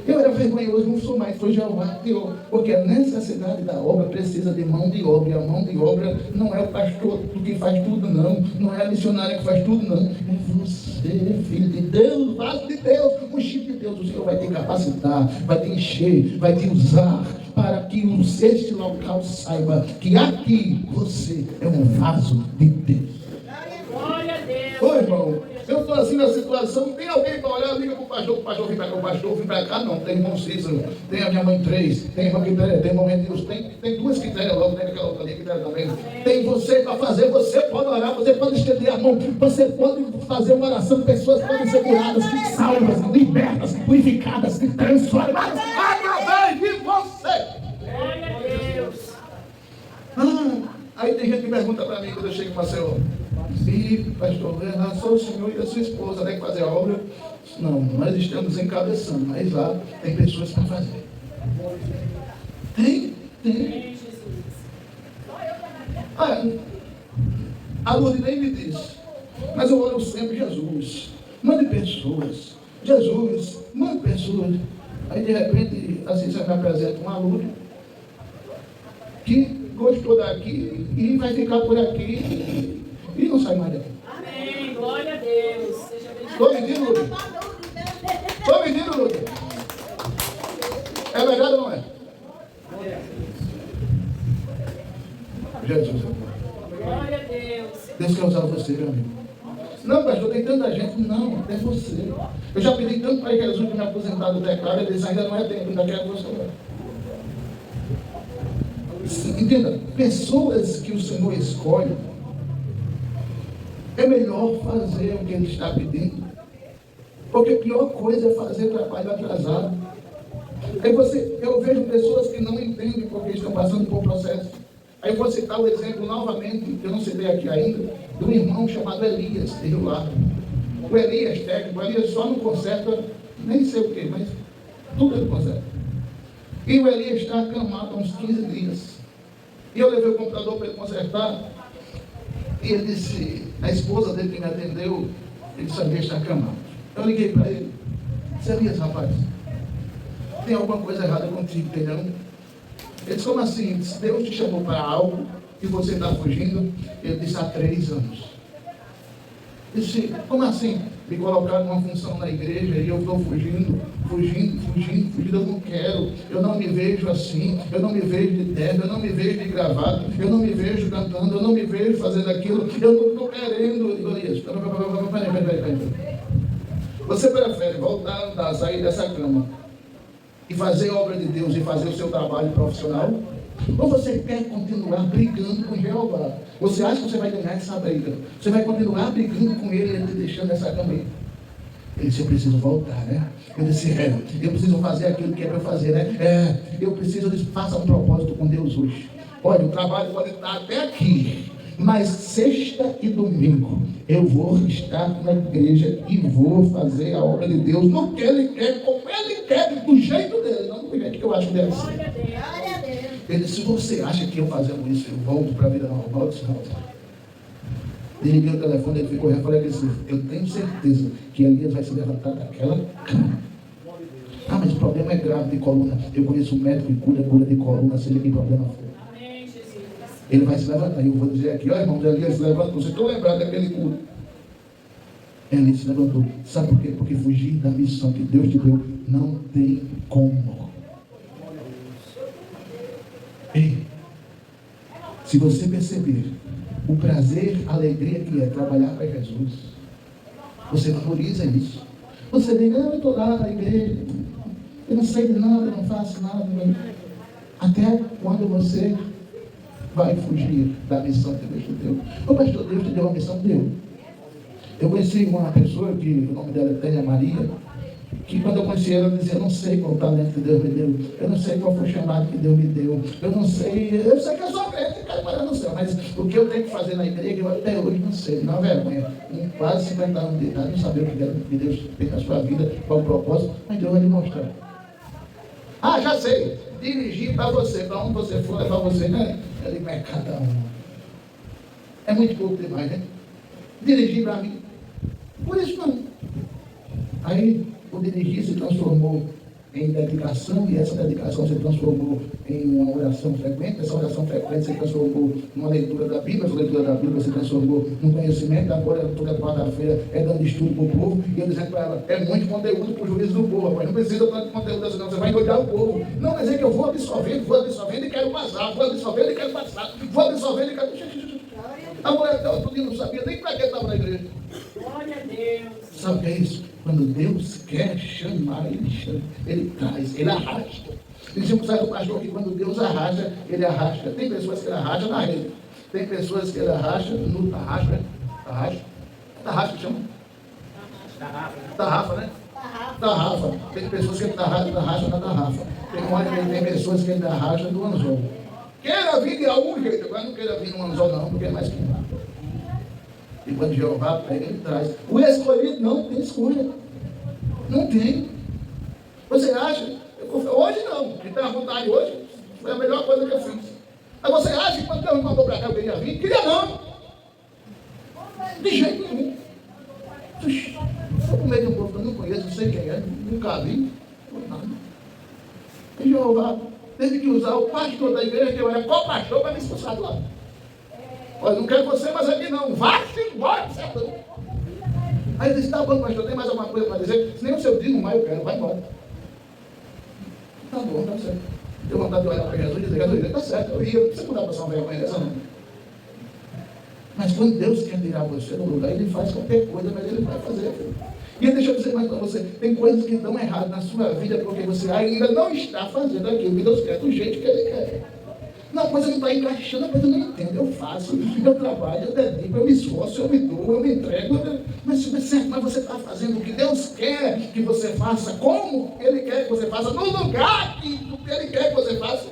Eu era vergonhoso, não sou mais. Foi Jeová que tirou. Porque a necessidade da obra precisa de mão de obra. E a mão de obra não é o pastor que faz tudo, não. Não é a missionária que faz tudo, não. É você, filho de Deus, vaso de Deus, o chip de Deus. O Senhor vai te capacitar, vai te encher, vai te usar, para que este local saiba que aqui você é um vaso de Deus. Glória a Deus. Oi, irmão, eu estou assim na situação, tem alguém para olhar, liga para o pastor vem para cá, o pastor vem para cá, não, tem irmão Cícero, tem a minha mãe 3, tem irmã Quitéria, tem irmão Renilson, tem duas Quitéria logo, tem aquela outra ali, Quitéria também. Tem você para fazer, você pode orar, você pode estender a mão, você pode fazer uma oração, pessoas podem ser curadas, salvas, libertas, purificadas, transformadas, através de você. Glória a Deus. Aí tem gente que pergunta para mim quando eu chego em Maceió: e pastor, só o senhor e a sua esposa tem que fazer a obra? Não, nós estamos encabeçando, mas lá tem pessoas para fazer. Tem. A Lourdes nem me disse, mas eu oro sempre: Jesus, mande pessoas. Jesus, mande pessoas. Aí de repente, assim, você me apresenta uma Lourdes que gostou daqui e vai ficar por aqui e não sai mais daqui. Amém. Glória a Deus. Seja bendito. Estou mentindo, Lúcio? Estou mentindo, Lúcio? É verdade ou não é? Jesus. Glória a Deus. Deus quer usar você, meu amigo. Não, pastor, tem tanta gente. Não, é você. Eu já pedi tanto para Jesus que me aposentar do teclado, ele disse: ainda não é tempo, ainda quero você. Entenda, pessoas que o Senhor escolhe, é melhor fazer o que Ele está pedindo, porque a pior coisa é fazer trabalho atrasado. Aí eu vejo pessoas que não entendem porque estão passando por um processo. Aí vou citar o exemplo novamente, que eu não citei aqui ainda, de um irmão chamado Elias, de Rio Largo. O Elias técnico, o Elias só não conserta, nem sei o que, mas tudo ele conserta. E o Elias está acamado há uns 15 dias. E eu levei o computador para ele consertar. E ele disse, a esposa dele que me atendeu, ele sabia estar acamado. Eu liguei para ele: Elias, rapaz, tem alguma coisa errada contigo, entendeu? Ele disse: como assim? Se Deus te chamou para algo e você está fugindo? Ele disse: há 3 anos. Eu disse: como assim? Me colocaram numa função na igreja e eu estou fugindo, eu não quero, eu não me vejo assim, eu não me vejo de terno, eu não me vejo de gravata, eu não me vejo cantando, eu não me vejo fazendo aquilo, eu não estou querendo. Peraí. Você prefere voltar a andar, sair dessa cama e fazer a obra de Deus e fazer o seu trabalho profissional? Ou você quer continuar brigando com Jeová? Você acha que você vai ganhar essa briga? Você vai continuar brigando com ele e ele te deixando nessa cama aí? Ele disse: eu preciso voltar, né? Eu disse: eu preciso fazer aquilo que é para eu fazer, né? Eu preciso, faça um propósito com Deus hoje. Olha, o trabalho pode estar até aqui, mas sexta e domingo eu vou estar na igreja e vou fazer a obra de Deus no que Ele quer, como Ele quer, do jeito dele, não do jeito que eu acho que deve ser. Ele disse: você acha que eu fazendo isso, eu volto para a vida normal? Eu disse: não. Desliguei o telefone, ele ficou reflexivo. Eu tenho certeza que Elias vai se levantar daquela cama. Ah, mas o problema é grave de coluna. Eu conheço um médico que cura de coluna, se ele tem problema for. Ele vai se levantar. E eu vou dizer aqui, ó irmãos, Elias se levantou. Vocês estão lembrados daquele culto? Elias se levantou. Sabe por quê? Porque fugir da missão que Deus te deu não tem como. Ei, se você perceber o prazer, a alegria que é trabalhar para Jesus, você valoriza isso. Você diz, eu estou lá na igreja, eu não sei de nada, eu não faço nada. Até quando você vai fugir da missão que Deus te deu? O pastor, Deus te deu uma missão, deu. Eu conheci uma pessoa, que o nome dela é Tânia Maria, que quando eu conheci ela, eu dizia, eu não sei qual o talento que Deus me deu, eu não sei qual foi o chamado que Deus me deu, eu sei que eu sou crente e quero parar no céu, mas o que eu tenho que fazer na igreja, eu até hoje não sei, não é vergonha, em quase 50 anos de idade, não saber o que Deus tem na sua vida, qual o propósito, mas Deus vai lhe mostrar. Ah, já sei, dirigir para você, para onde você for, levar você, né? Ele vai cada um. É muito pouco demais, né? Dirigir para mim. Por isso não. Aí o dirigir se transformou em dedicação, e essa dedicação se transformou em uma oração frequente, essa oração frequente se transformou numa leitura da Bíblia, essa leitura da Bíblia se transformou num conhecimento, agora toda quarta-feira é dando estudo para o povo, e eu dizendo para ela, é muito conteúdo para o juízo do povo, mas não precisa tanto conteúdo assim não, você vai endoidar o povo. Não, mas é que eu vou absorvendo e quero passar, vou absorvendo e quero passar, vou absorvendo e quero... A mulher todo dia não sabia nem para que estava na igreja. Glória a Deus. Sabe o que é isso? Quando Deus quer chamar, Ele chama, Ele traz, Ele arrasta. Dizemos para o pastor que quando Deus arrasta, Ele arrasta. Tem pessoas que Ele arrasta na rede. Tem pessoas que Ele arrasta no tarrafa. Tarrafa chama? Tarrafa, né? Tarrafa. Tem pessoas que Ele arrasta na tarrafa. Tem pessoas que Ele arrasta no anzol. Queira vir de algum jeito, agora não queira vir no anzol não, porque é mais que nada. E quando Jeová pega, Ele traz. O escolhido não tem escolha. Não tem. Você acha? Hoje não. Que tem a vontade hoje. Foi a melhor coisa que eu fiz. Mas você acha que quando Deus me mandou para cá eu queria vir? Queria não. De jeito nenhum. Estou com medo de um povo que eu não conheço, não sei quem é, nunca vi. Nada. E Jeová teve que usar o pastor da igreja, que eu era co-pastor, para me expulsar do lado. Olha, não quero você mais aqui não. Vá-se embora, certo? Aí ele disse, tá bom, pastor, tem mais alguma coisa para dizer? Se nem o seu dízimo mais eu quero, vai embora. Tá bom, tá certo. Deu vontade de olhar para Jesus e dizer, Jesus, tá certo, eu ia, não precisa mudar para São Vergonha dessa não. Mas quando Deus quer tirar você do lugar, Ele faz qualquer coisa, mas Ele vai fazer. Filho. E deixa eu dizer mais para você, tem coisas que dão errado na sua vida, porque você ainda não está fazendo aquilo que Deus quer, do jeito que Ele quer. Não, a coisa não está encaixando, a coisa não entende, eu faço, eu trabalho, eu dedico, eu me esforço, eu me dou, eu me entrego, mas você está fazendo o que Deus quer que você faça, como Ele quer que você faça, no lugar que Ele quer que você faça.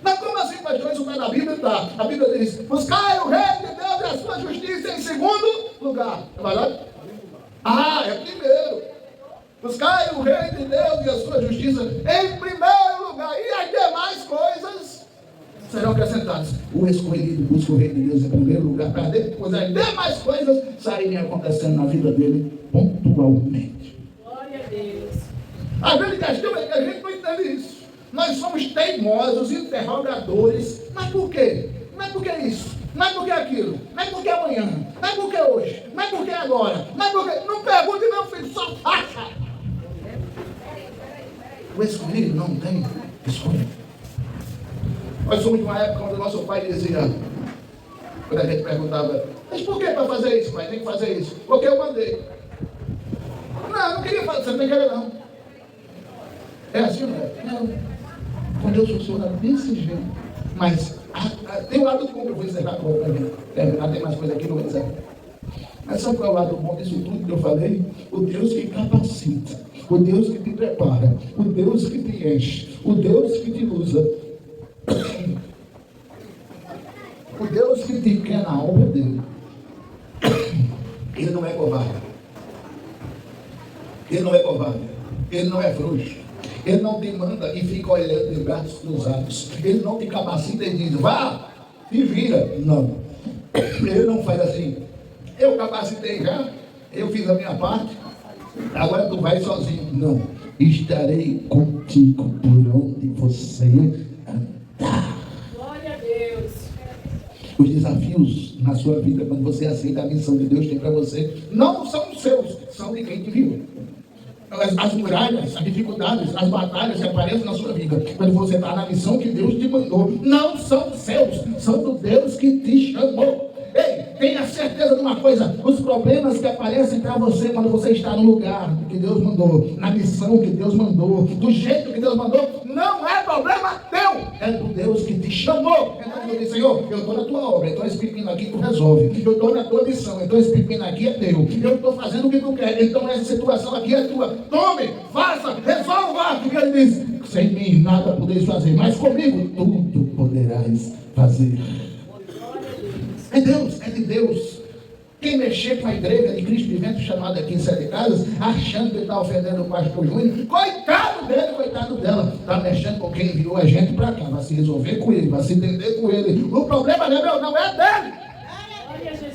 Mas como assim, pastor? Isso está na Bíblia? Tá. A Bíblia diz, buscai o reino de Deus e a sua justiça em segundo lugar. É verdade? Ah, é primeiro. Buscai o reino de Deus e a sua justiça em primeiro lugar. E as demais coisas serão acrescentadas. O escolhido busca o reino de Deus em primeiro lugar, para depois as demais coisas saírem acontecendo na vida dele pontualmente. Glória a Deus. A grande questão é que a gente não entende isso. Nós somos teimosos, interrogadores. Mas por quê? Não é porque isso, não é porque aquilo, não é porque amanhã, não é porque hoje, não é porque agora, não é porque... Não pergunte não, filho, só faça. O escolhido não tem escolha. Nós somos de uma época onde o nosso pai dizia, quando a gente perguntava, mas por que para fazer isso, pai? Tem que fazer isso. Porque eu mandei. Não queria fazer, você não tem que querer não. É assim, não é? Não. Com Deus funciona desse jeito. Mas tem um lado bom que eu vou encerrar para mim. Terminar, tem mais coisa aqui que eu vou encerrar. Mas sabe qual é o lado bom disso tudo que eu falei? O Deus que capacita, o Deus que te prepara, o Deus que te enche, o Deus que te usa, o Deus que te quer na obra dele. Ele não é covarde. Ele não é covarde. Ele não é frouxo. Ele não te manda e fica olhando de braços cruzados. Ele não te capacita e diz, vá, e vira. Não. Ele não faz assim. eu capacitei já, eu fiz a minha parte, agora tu vai sozinho. Não, estarei contigo por onde você andar. Glória a Deus. Os desafios na sua vida, quando você aceita a missão que Deus tem para você, não são seus, são de quem te viu. As muralhas, as dificuldades, as batalhas que aparecem na sua vida, quando você está na missão que Deus te mandou, não são seus, são do Deus que te chamou. Ei, tenha certeza de uma coisa: os problemas que aparecem para você quando você está no lugar que Deus mandou, na missão que Deus mandou, do jeito que Deus mandou, não é problema teu, é do Deus que te chamou. Então eu disse: Senhor, eu estou na tua obra, então esse pepino aqui tu resolve, eu estou na tua missão, então esse pepino aqui é teu, eu estou fazendo o que tu quer, então essa situação aqui é tua, tome, faça, resolva. Porque ele diz: sem mim nada podeis fazer, mas comigo tudo poderás fazer. É Deus, é de Deus. Quem mexer com a igreja de Cristo Vivente, chamada aqui em Sete Casas, achando que está ofendendo o pastor Júnior, coitado dele, coitado dela, está mexendo com quem enviou a gente para cá, vai se resolver com ele, vai se entender com ele. O problema não é meu, não é dele. Glória a Jesus.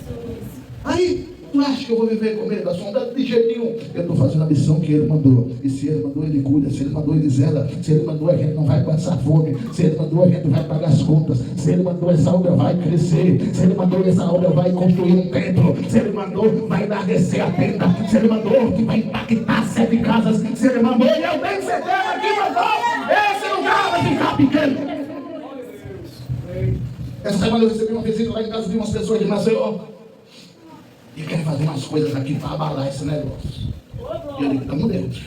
Aí, tu acha que eu vou viver com medo da sombra? De jeito nenhum. Eu estou fazendo a missão que ele mandou. E se ele mandou, ele cuida. Se ele mandou, ele zela. Se ele mandou, a gente não vai passar fome. Se ele mandou, a gente vai pagar as contas. Se ele mandou, essa obra vai crescer. Se ele mandou, essa obra vai construir um templo. Se ele mandou, vai enardecer a tenda. Se ele mandou, que vai impactar 7 casas. Se ele mandou, e eu tenho certeza que mandou, esse lugar vai ficar pequeno. Essa semana eu recebi uma visita lá em casa de umas pessoas de Maceió. E quer fazer umas coisas aqui para abalar esse negócio. E eu digo: estamos dentro.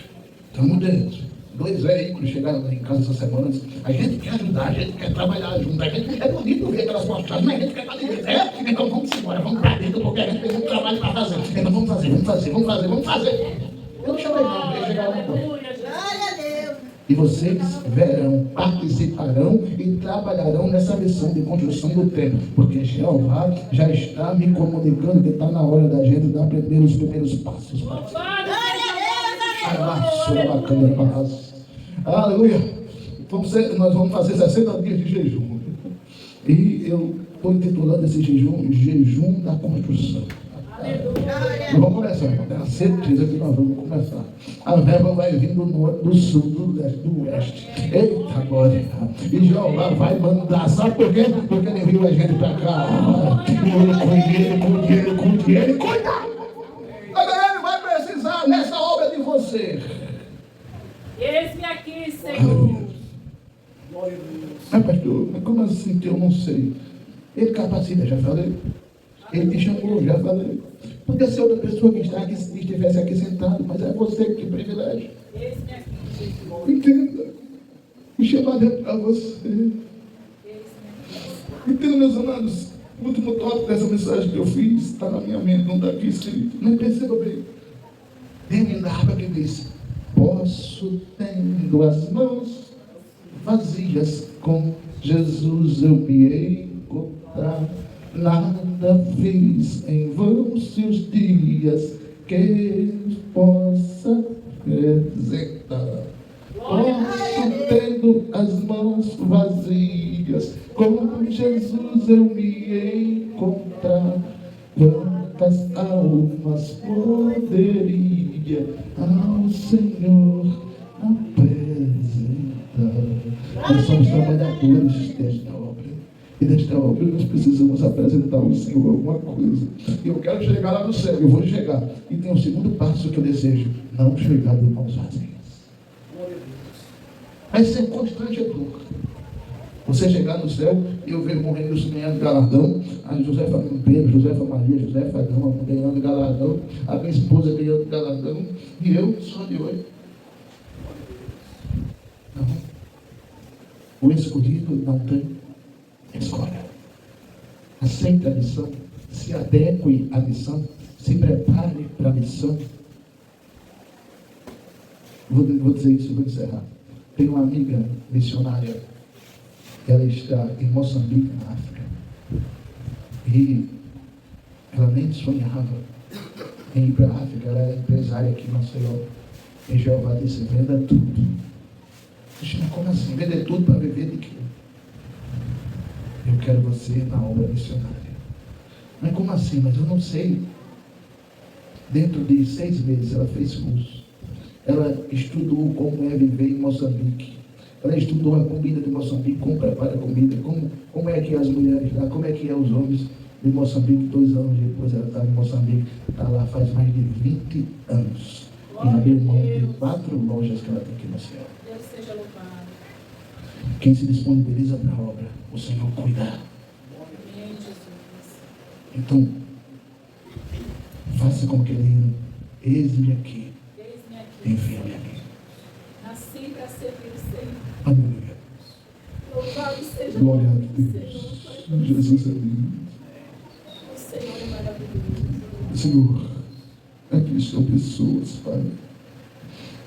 Estamos dentro. 2 veículos chegaram lá em casa essa semana. A gente quer ajudar, a gente quer trabalhar junto. A gente, é bonito ver aquelas postagens, mas a gente quer estar dentro. Então vamos embora, vamos para dentro, porque a gente tem muito trabalho para fazer. Então vamos fazer. Eu não chamei não, eles chegaram lá. Glória a Deus. E vocês verão, participarão e trabalharão nessa missão de construção do templo, porque Jeová já está me comunicando que está na hora da gente dar os primeiros passos. Aleluia! Nós vamos fazer 60 dias de jejum. E eu estou intitulando esse jejum da construção. Nós vamos começar, irmão. Tenha certeza que nós vamos começar. A verba vai vir do norte, do sul, do leste, do oeste. Eita glória! E Jeová vai mandar. Sabe por quê? Porque ele enviou a gente para cá. E ele cuida! Agora ele vai precisar nessa obra de você. Eis-me aqui, Senhor. Mas pastor, mas como assim que eu não sei? Ele capacita, já falei. Ele te chamou, já falei. Podia ser outra pessoa que está aqui, se estivesse aqui sentado, mas é você que tem privilégio. Eis-me aqui, Jesus. Entenda. O chamado é para você. Entenda, meus amados. O último tópico dessa mensagem que eu fiz está na minha mente, não está aqui escrito. Mas perceba bem. Tem uma aba que diz: posso, tendo as mãos vazias, com Jesus eu me encontrar. Nada fiz em vão se os dias que possa representar. Posso, tendo as mãos vazias, com Jesus eu me encontrar. Quantas almas poderia ao Senhor apresentar? Nós somos trabalhadores desta obra. E desta obra nós precisamos apresentar ao Senhor alguma coisa. E eu quero chegar lá no céu, eu vou chegar. E tem um segundo passo que eu desejo: não chegar de mãos vazias. Vai ser constrangedor. Você chegar no céu e eu ver o Morenilson ganhando galardão, a Josefa Pedro, Josefa Maria, Josefa Adão ganhando galardão, a minha esposa ganhando galardão, e eu só de olho. Não. O escolhido não tem escolha. Aceite a missão, se adeque à missão, se prepare para a missão. Vou dizer isso, vou encerrar. Tenho uma amiga missionária, ela está em Moçambique, na África, e ela nem sonhava em ir para a África. Ela é empresária aqui em Maceió, e Jeová disse: venda tudo. Mas como assim? Vender tudo para viver de quê? Eu quero você na obra missionária. Mas como assim? Mas eu não sei Dentro de 6 meses ela fez curso. Ela estudou como é viver em Moçambique. Ela estudou a comida de Moçambique, como prepara a comida, como é que as mulheres lá, como é que é os homens de Moçambique. 2 anos depois ela está em Moçambique, está lá faz mais de 20 anos. E abriu mão de 4 lojas que ela tem aqui no céu. Deus seja louvado. Quem se disponibiliza para a obra, o Senhor cuida. Amém, Jesus. Então, faça como querido. Eis-me aqui. Eis-me aqui. Envia-me aqui. Nasci para servir o Senhor. Aleluia. Louvado seja Glória o a nome do Deus. Senhor. Jesus é lindo. O Senhor é maravilhoso. Senhor, aqui estão pessoas, Pai,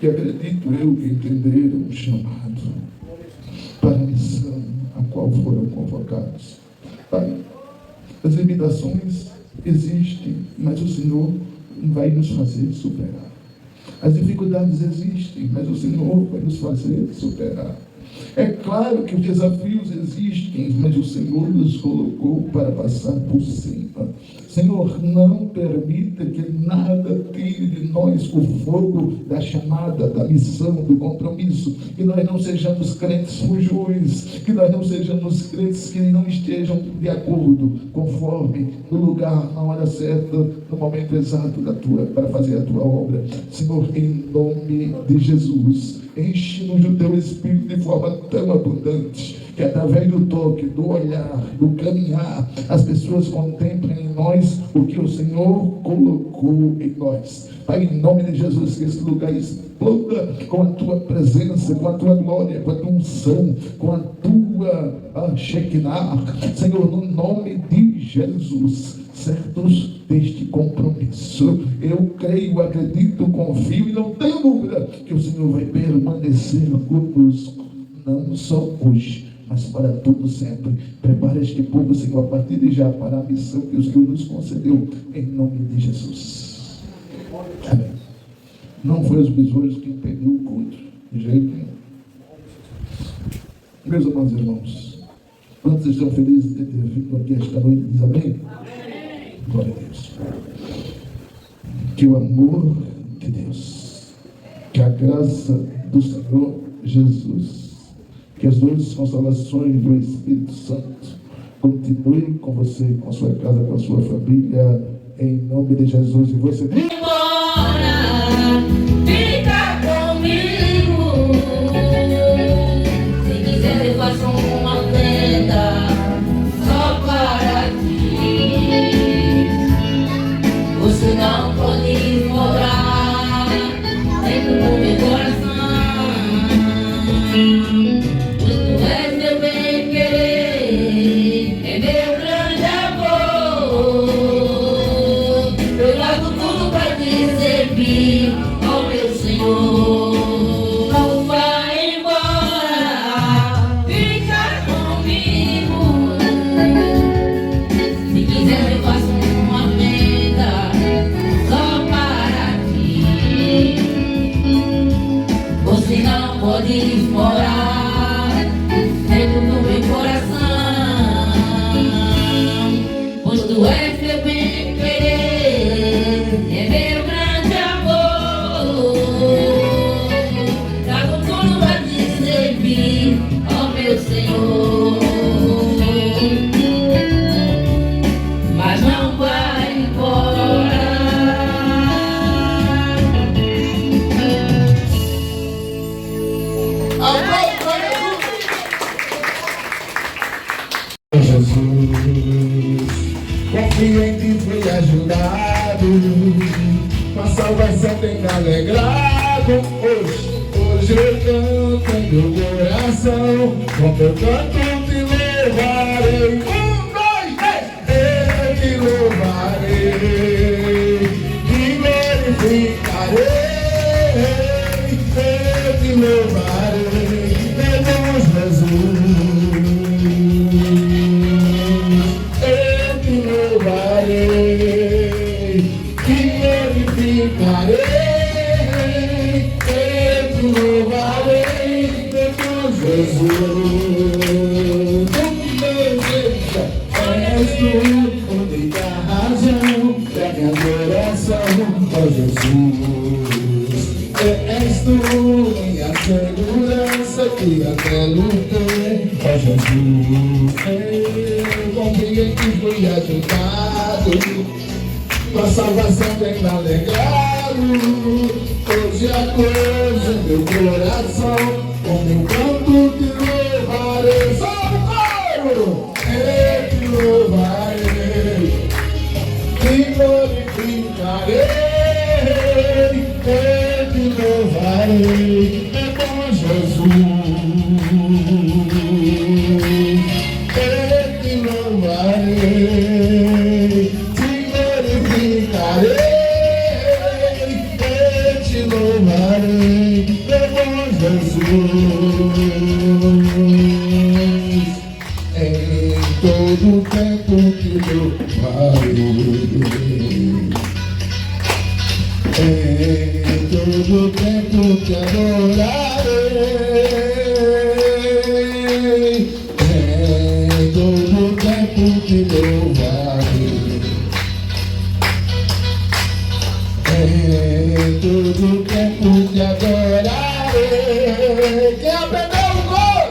que acredito eu que entenderam o chamado para a missão a qual foram convocados. Pai, as limitações existem, mas o Senhor vai nos fazer superar. As dificuldades existem, mas o Senhor vai nos fazer superar. É claro que os desafios existem, mas o Senhor nos colocou para passar por cima. Senhor, não permita que nada tire de nós o fogo da chamada, da missão, do compromisso. Que nós não sejamos crentes fujões, que nós não sejamos crentes que não estejam de acordo, conforme, no lugar, na hora certa, no momento exato para fazer a tua obra. Senhor, em nome de Jesus, enche-nos do teu Espírito de forma tão abundante, que através do toque, do olhar, do caminhar, as pessoas contemplem em nós o que o Senhor colocou em nós. Pai, em nome de Jesus, que esse lugar exploda com a tua presença, com a tua glória, com a tua unção, com a tua Shekinah. Senhor, no nome de Jesus, certos deste compromisso, eu creio, acredito, confio e não tenho dúvida que o Senhor vai permanecer conosco, não só hoje, mas para tudo sempre. Prepara este povo, Senhor, a partir de já para a missão que o Senhor nos concedeu, em nome de Jesus. Amém. Não foi os besouros que impediu o culto, de jeito nenhum. Meus amados irmãos, quantos estão felizes de ter vindo aqui esta noite? Diz amém? Amém. Glória a Deus. Que o amor de Deus, que a graça do Senhor Jesus, que as duas consolações do Espírito Santo continue com você, com a sua casa, com a sua família, em nome de Jesus. E você Embora, fica comigo. Se quiser eu faço uma oferta só para ti. Você não pode morar dentro do meu coração. Tu és meu bem querer, é meu grande amor. Eu largo tudo para te servir, ó meu Senhor. Não vai embora, fica comigo. Se quiser eu faço uma oferta só para ti. Você não pode morar dentro do meu coração, pois tu és meu bem querer, é meu grande amor. Trago tudo pra te servir, ó meu Senhor. Mas não vai embora. Jesus, confio em ti, fui ajudado, com a salvação tem me alegrado. Hoje eu canto em meu coração, com meu canto te louvarei. 1, 2, 3, eu te louvarei, te glorificarei, eu te louvarei, meu Jesus. Jesus. Jesus. Eu confiei que fui ajudado, tua salvação vem me alegrado. Hoje acolho meu coração, com meu canto te louvarei. Só o coro! Eu te louvarei, te glorificarei, eu te louvarei, meu bom Jesus. Eu te louvarei, te glorificarei, eu te louvarei, meu bom Jesus. Em todo tempo te louvarei, em todo tempo te adorarei, em todo tempo te louvarei, em todo tempo te adorarei. Quem aprendeu o gol?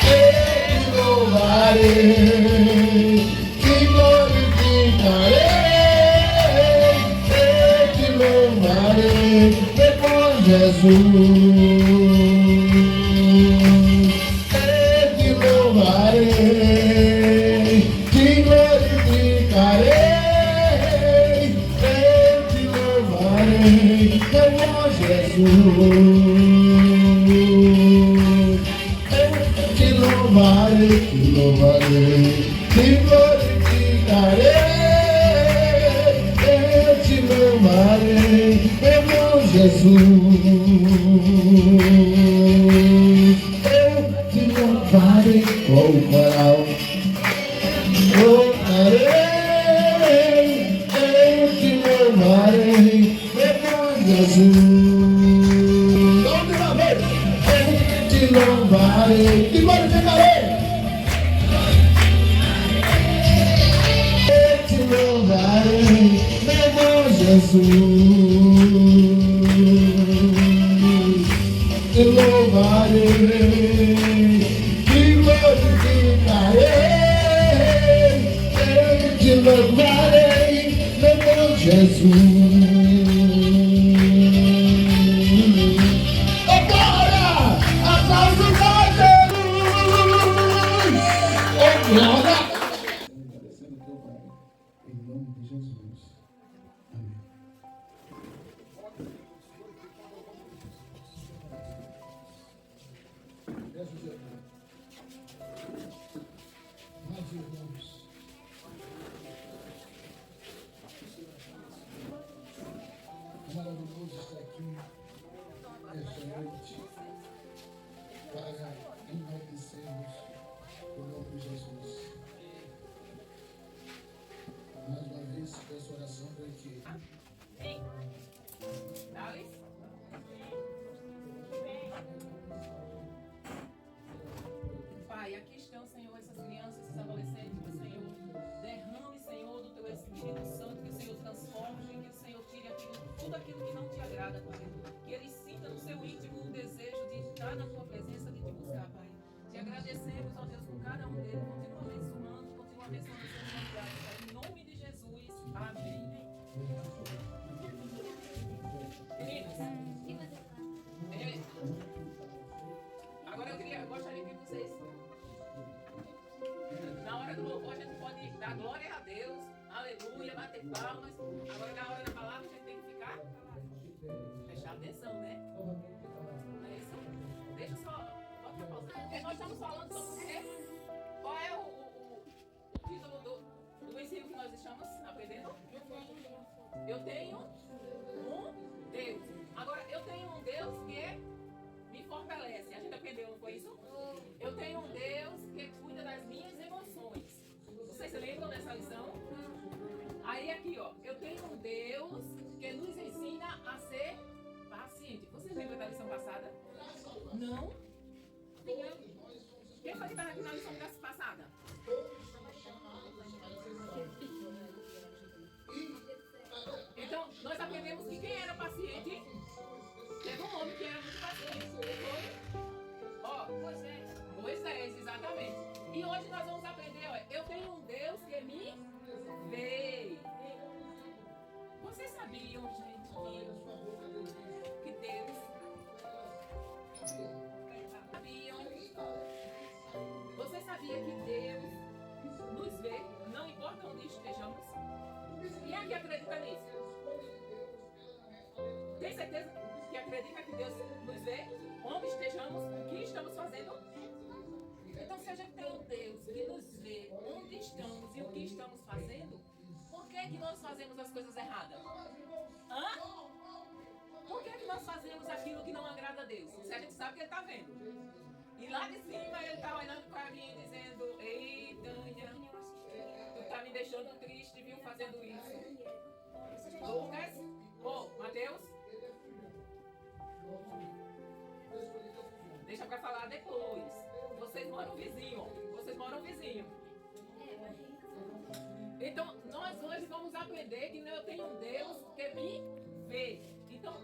Eu te louvarei, te glorificarei, eu te louvarei, meu bom Jesus. Eu te louvarei, te glorificarei, eu te louvarei, meu bom Jesus. Te louvarei, te glorificarei, eu te louvarei, meu bom Jesus. Eu te louvarei com o coral, louvarei, eu te louvarei, meu bom Jesus. Outra vez, eu te louvarei, te glorificarei, eu te louvarei, meu bom Jesus. Te louvarei, te glorificarei, eu te louvarei, meu bom Jesus. Agora, aplausos a Jesus! Glória! Em nome de Jesus. Amém. Meus irmãos, maravilhoso estar aqui esta noite para enaltecermos o nome de Jesus. Mais uma vez, peço oração para que Pai, aqui estão, Senhor, essas crianças, esses adolescentes, que o Senhor derrame, Senhor, do Teu Espírito Santo, que o Senhor transforme, que o Senhor tire tudo aquilo que não te agrada, Pai. Que eles sintam no seu íntimo o desejo de estar na Tua presença, de te buscar, Pai. Te agradecemos, ó Deus, por cada um deles. Continua abençoando, continua abençoando os seus familiares, Pai. Em nome de Jesus. Amém. Meninos, agora eu gostaria que vocês, na hora do louvor, a gente pode dar glória a Deus, aleluia, bater palmas. Agora, na hora da palavra, a gente tem que ficar, prestar atenção, né? Não é isso? Deixa só, bota uma pausa. Porque nós estamos falando sobre o quê? Qual é o título do ensino que nós estamos aprendendo? Eu tenho um Deus. Agora, eu tenho um Deus que me fortalece. A gente aprendeu, não foi isso? Eu tenho um Deus que cuida das minhas emoções. Vocês se lembram dessa lição? Aí aqui, ó. Eu tenho um Deus que nos ensina a ser paciente. Vocês lembram da lição passada? Não? Quem foi que estava aqui na lição passada? Então, nós aprendemos que quem era paciente, teve um homem que era muito paciente. Foi? Ó, Moisés, exatamente. hoje nós vamos aprender, olha, eu tenho um Deus que me vê. Vocês sabiam, gente, que Deus... Sabiam? Você sabia que Deus nos vê, não importa onde estejamos? Quem é que acredita nisso? Tem certeza que acredita que Deus nos vê? Onde estejamos, o que estamos fazendo? Então, se a gente tem um Deus que nos vê onde estamos e o que estamos fazendo, por que nós fazemos as coisas erradas? Hã? Por que nós fazemos aquilo que não agrada a Deus? Se a gente sabe que Ele está vendo. E lá de cima Ele está olhando para mim dizendo: ei, Tânia, tu está me deixando triste, viu, fazendo isso. Lucas, Mateus, deixa para falar depois. Vocês moram vizinho. Então, nós hoje vamos aprender que eu tenho um Deus que me vê. Então,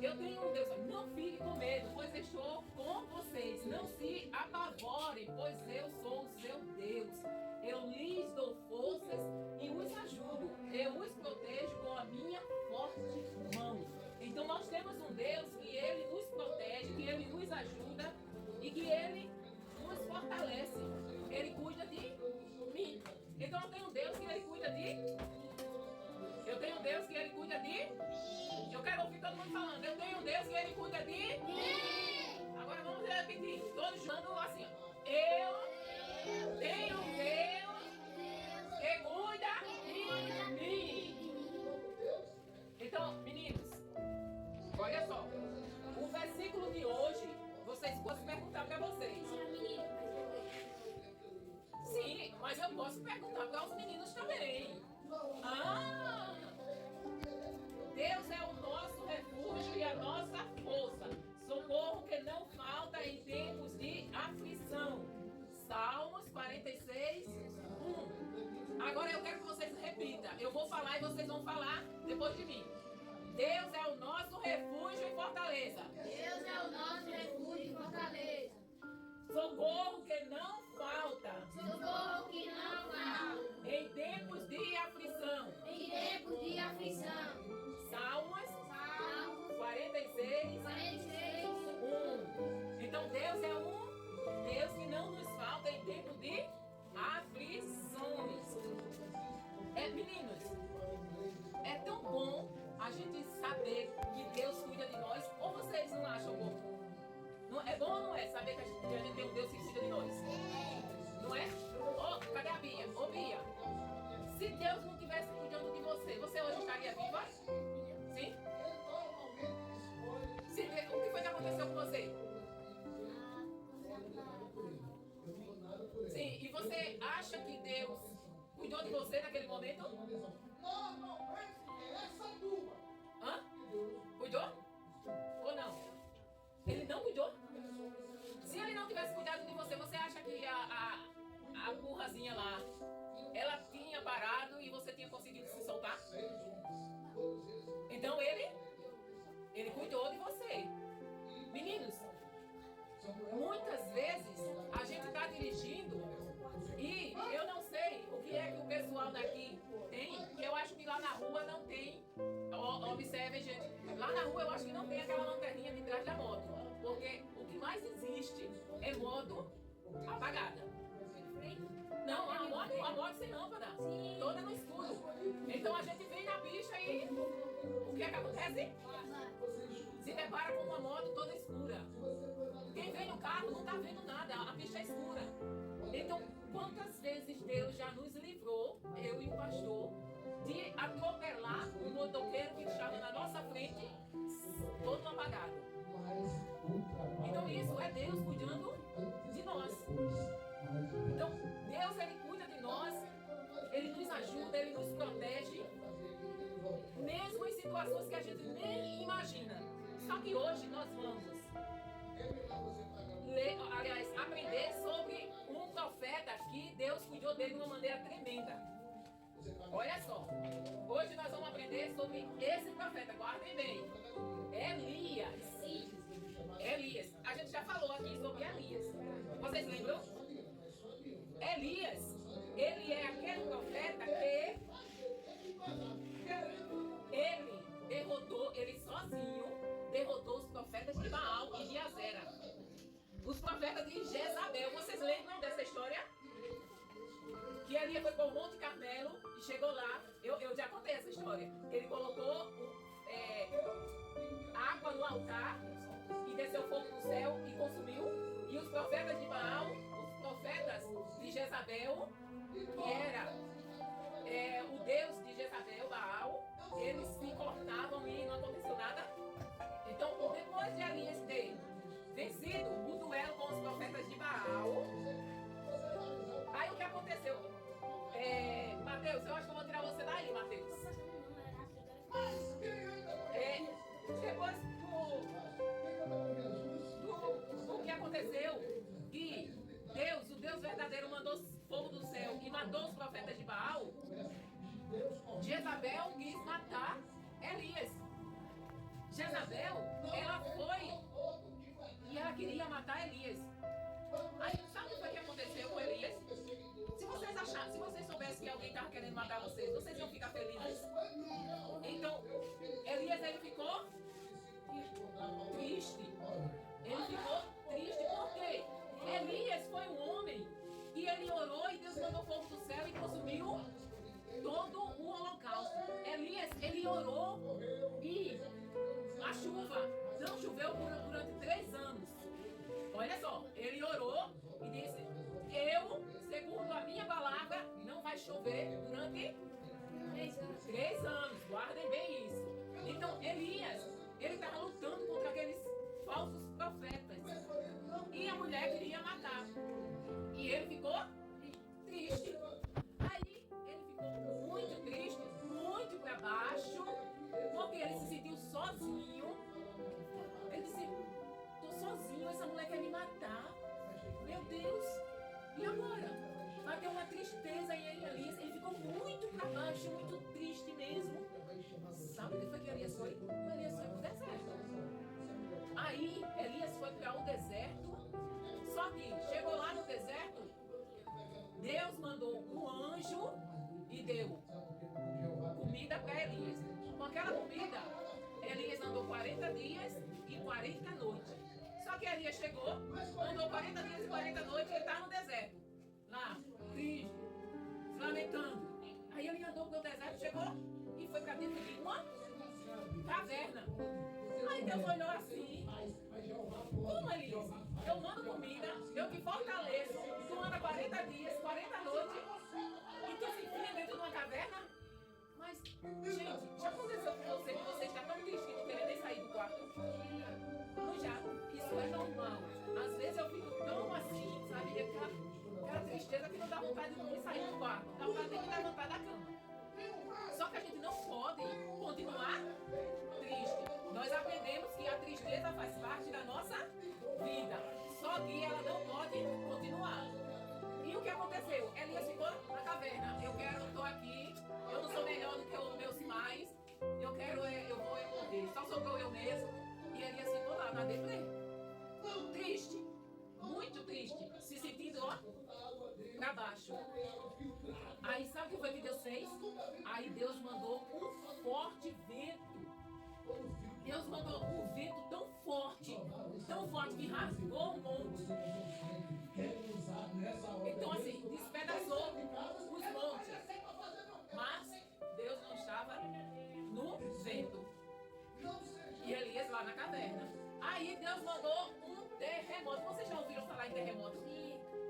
eu tenho um Deus. Não fique com medo, pois estou com vocês. Não se apavorem, pois eu sou o seu Deus. Eu lhes dou forças e os ajudo. Eu os protejo com a minha forte mão. Então, nós temos um Deus que Ele nos protege, que Ele nos ajuda e que Ele nos fortalece. Ele cuida de mim. Então, eu tenho um Deus que Ele cuida de... Eu tenho um Deus que Ele cuida de... Eu quero ouvir todo mundo falando. Eu tenho um Deus que Ele cuida de... Agora vamos repetir. Todos juntos assim. Eu tenho um Deus que cuida de mim. Então, meninos, olha só. O versículo de hoje, vocês podem perguntar para vocês. Sim, mas eu posso perguntar para os meninos também. Deus é o nosso refúgio e a nossa força, socorro que não falta em tempos de aflição. Salmos 46, 1. Agora eu quero que vocês repitam. Eu vou falar e vocês vão falar depois de mim. Deus é o nosso refúgio e fortaleza. Deus é o nosso refúgio e fortaleza. Socorro que não falta. Socorro que não falta. Em tempos de aflição. Em tempos de aflição. Salmos 46, 1. Então Deus é um Deus que não nos falta em tempo de aflições. Meninos, é tão bom a gente saber que Deus cuida de nós. Ou vocês não acham bom? Não é bom ou não é saber que a gente tem um Deus que cuida de nós? Não é? Cadê a Bia? Bia, se Deus não estivesse cuidando de você, você hoje estaria viva? Sim? O que foi que aconteceu com você? Sim, e você acha que Deus cuidou de você naquele momento? Hã? Cuidou? Ou não? Ele não cuidou? Se ele não tivesse cuidado de você, você acha que a burrazinha lá, ela tinha parado e você tinha conseguido se soltar? Então ele cuidou de você. Meninos, muitas vezes a gente está dirigindo e eu não sei o que é que o pessoal daqui tem, que eu acho que lá na rua não tem. Observem, gente, lá na rua eu acho que não tem aquela lanterninha de trás da moto, porque o que mais existe é moto apagada. Não, a moto sem lâmpada, toda no escuro. Então a gente vem na pista e o que é que acontece? Se depara com uma moto toda escura. Quem vem no carro não está vendo nada, a pista é escura. Então, quantas vezes Deus já nos livrou, eu e o pastor, de atropelar um motoqueiro que estava na nossa frente, todo apagado. Então isso é Deus cuidando de nós. Então Deus, Ele cuida de nós, Ele nos ajuda, Ele nos protege, mesmo em situações que a gente nem imagina. Só que hoje nós vamos aprender sobre um profeta que Deus cuidou dele de uma maneira tremenda. Olha só, hoje nós vamos aprender sobre esse profeta, guardem bem, Elias. Elias, a gente já falou aqui sobre Elias. Vocês lembram? Ele é aquele profeta que ele derrotou, ele sozinho derrotou os profetas de Baal e de Azera. Os profetas de Jezabel. Vocês lembram dessa história? Que Elias foi para o Monte Carmelo e chegou lá. Eu já contei essa história. Ele colocou água no altar e desceu fogo no céu e consumiu. E os profetas de Baal, os profetas de Jezabel, que era o deus de Jezabel, Baal, eles se cortavam e não aconteceu nada. Então, depois de Elias ter vencido o duelo com os profetas de Baal, aí o que aconteceu? Mateus, eu acho que eu vou tirar você daí, Mateus. Depois do que aconteceu, que Deus, o Deus verdadeiro, mandou fogo do céu e matou os profetas de Baal, Jezabel quis matar Elias. Jezabel, ela foi e ela queria matar Elias. Aí, sabe o que aconteceu com Elias? Se vocês soubessem que alguém estava querendo matar vocês iam ficar felizes. Então, Elias, ele ficou triste. Ele ficou triste porque Elias foi um homem e ele orou e Deus mandou fogo do céu e consumiu todo o holocausto. Elias, ele orou e a chuva não choveu durante 3 anos. Olha só, ele orou e disse: segundo a minha palavra, não vai chover durante 3 anos. Guardem bem isso. Então, Elias, ele estava lutando contra aqueles falsos profetas. E a mulher queria matar. E ele ficou triste. Aí, ele ficou muito triste, muito para baixo, porque ele se sentiu sozinho. Ele disse: tô sozinho, essa mulher quer me matar. Meu Deus, e agora? Vai ter uma tristeza em Elias. Ele ficou muito para baixo, muito triste mesmo. Sabe o que foi que Elias foi? Elias foi para o deserto. Aí, Elias foi para o deserto. Só que chegou lá no deserto, Deus mandou um anjo e deu comida para Elias. Com aquela comida, Elias andou 40 dias e 40 noites. Só que Elias chegou, andou 40 dias e 40 noites, ele está no deserto. Lá, triste, se lamentando. Aí ele andou pelo deserto, chegou e foi para dentro de uma caverna. Aí Deus olhou assim: como, Elias? Eu mando comida, eu te fortaleço, tu anda 40 dias, 40 noites e tu se enfia dentro de uma caverna? Mas, gente, já aconteceu com você que você está tão triste que não quer nem sair do quarto? Não já, isso é normal. Às vezes eu fico tão assim, sabe, aquela tristeza que não dá vontade de nem sair do quarto, dá vontade de nem levantar da cama. Só que a gente não pode continuar triste. Nós aprendemos que a tristeza faz parte da nossa vida. Só que ela não pode continuar. E o que aconteceu? Elias ficou na caverna. Eu estou aqui, eu não sou melhor do que os meus pais. Eu vou morrer. Só sobrou eu mesmo. E Elias ficou lá na deprê. Triste. Muito triste. Se sentindo, pra baixo. Aí sabe o que foi que Deus fez? Aí Deus mandou um forte vento. Deus mandou um vento tão forte que rasgou o monte. Então assim, despedaçou os montes. Mas Deus não estava no vento. E Elias lá na caverna. Aí Deus mandou um terremoto. Vocês já ouviram falar em terremoto?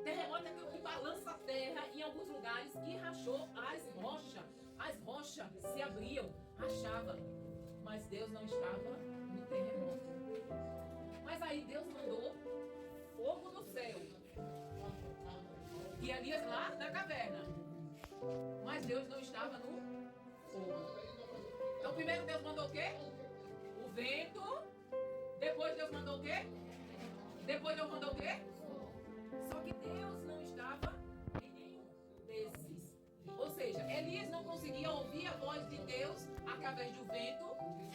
Terremoto é aquilo que balança a terra em alguns lugares e rachou as rochas. As rochas se abriam, rachava. Mas Deus não estava no terremoto. Mas aí Deus mandou fogo do céu. E Elias lá na caverna. Mas Deus não estava no fogo. Então primeiro Deus mandou o quê? O vento. Depois Deus mandou o quê? Depois Deus mandou o quê? Só que Deus não estava em nenhum desses. Ou seja, Elias não conseguia ouvir a voz de Deus através do vento,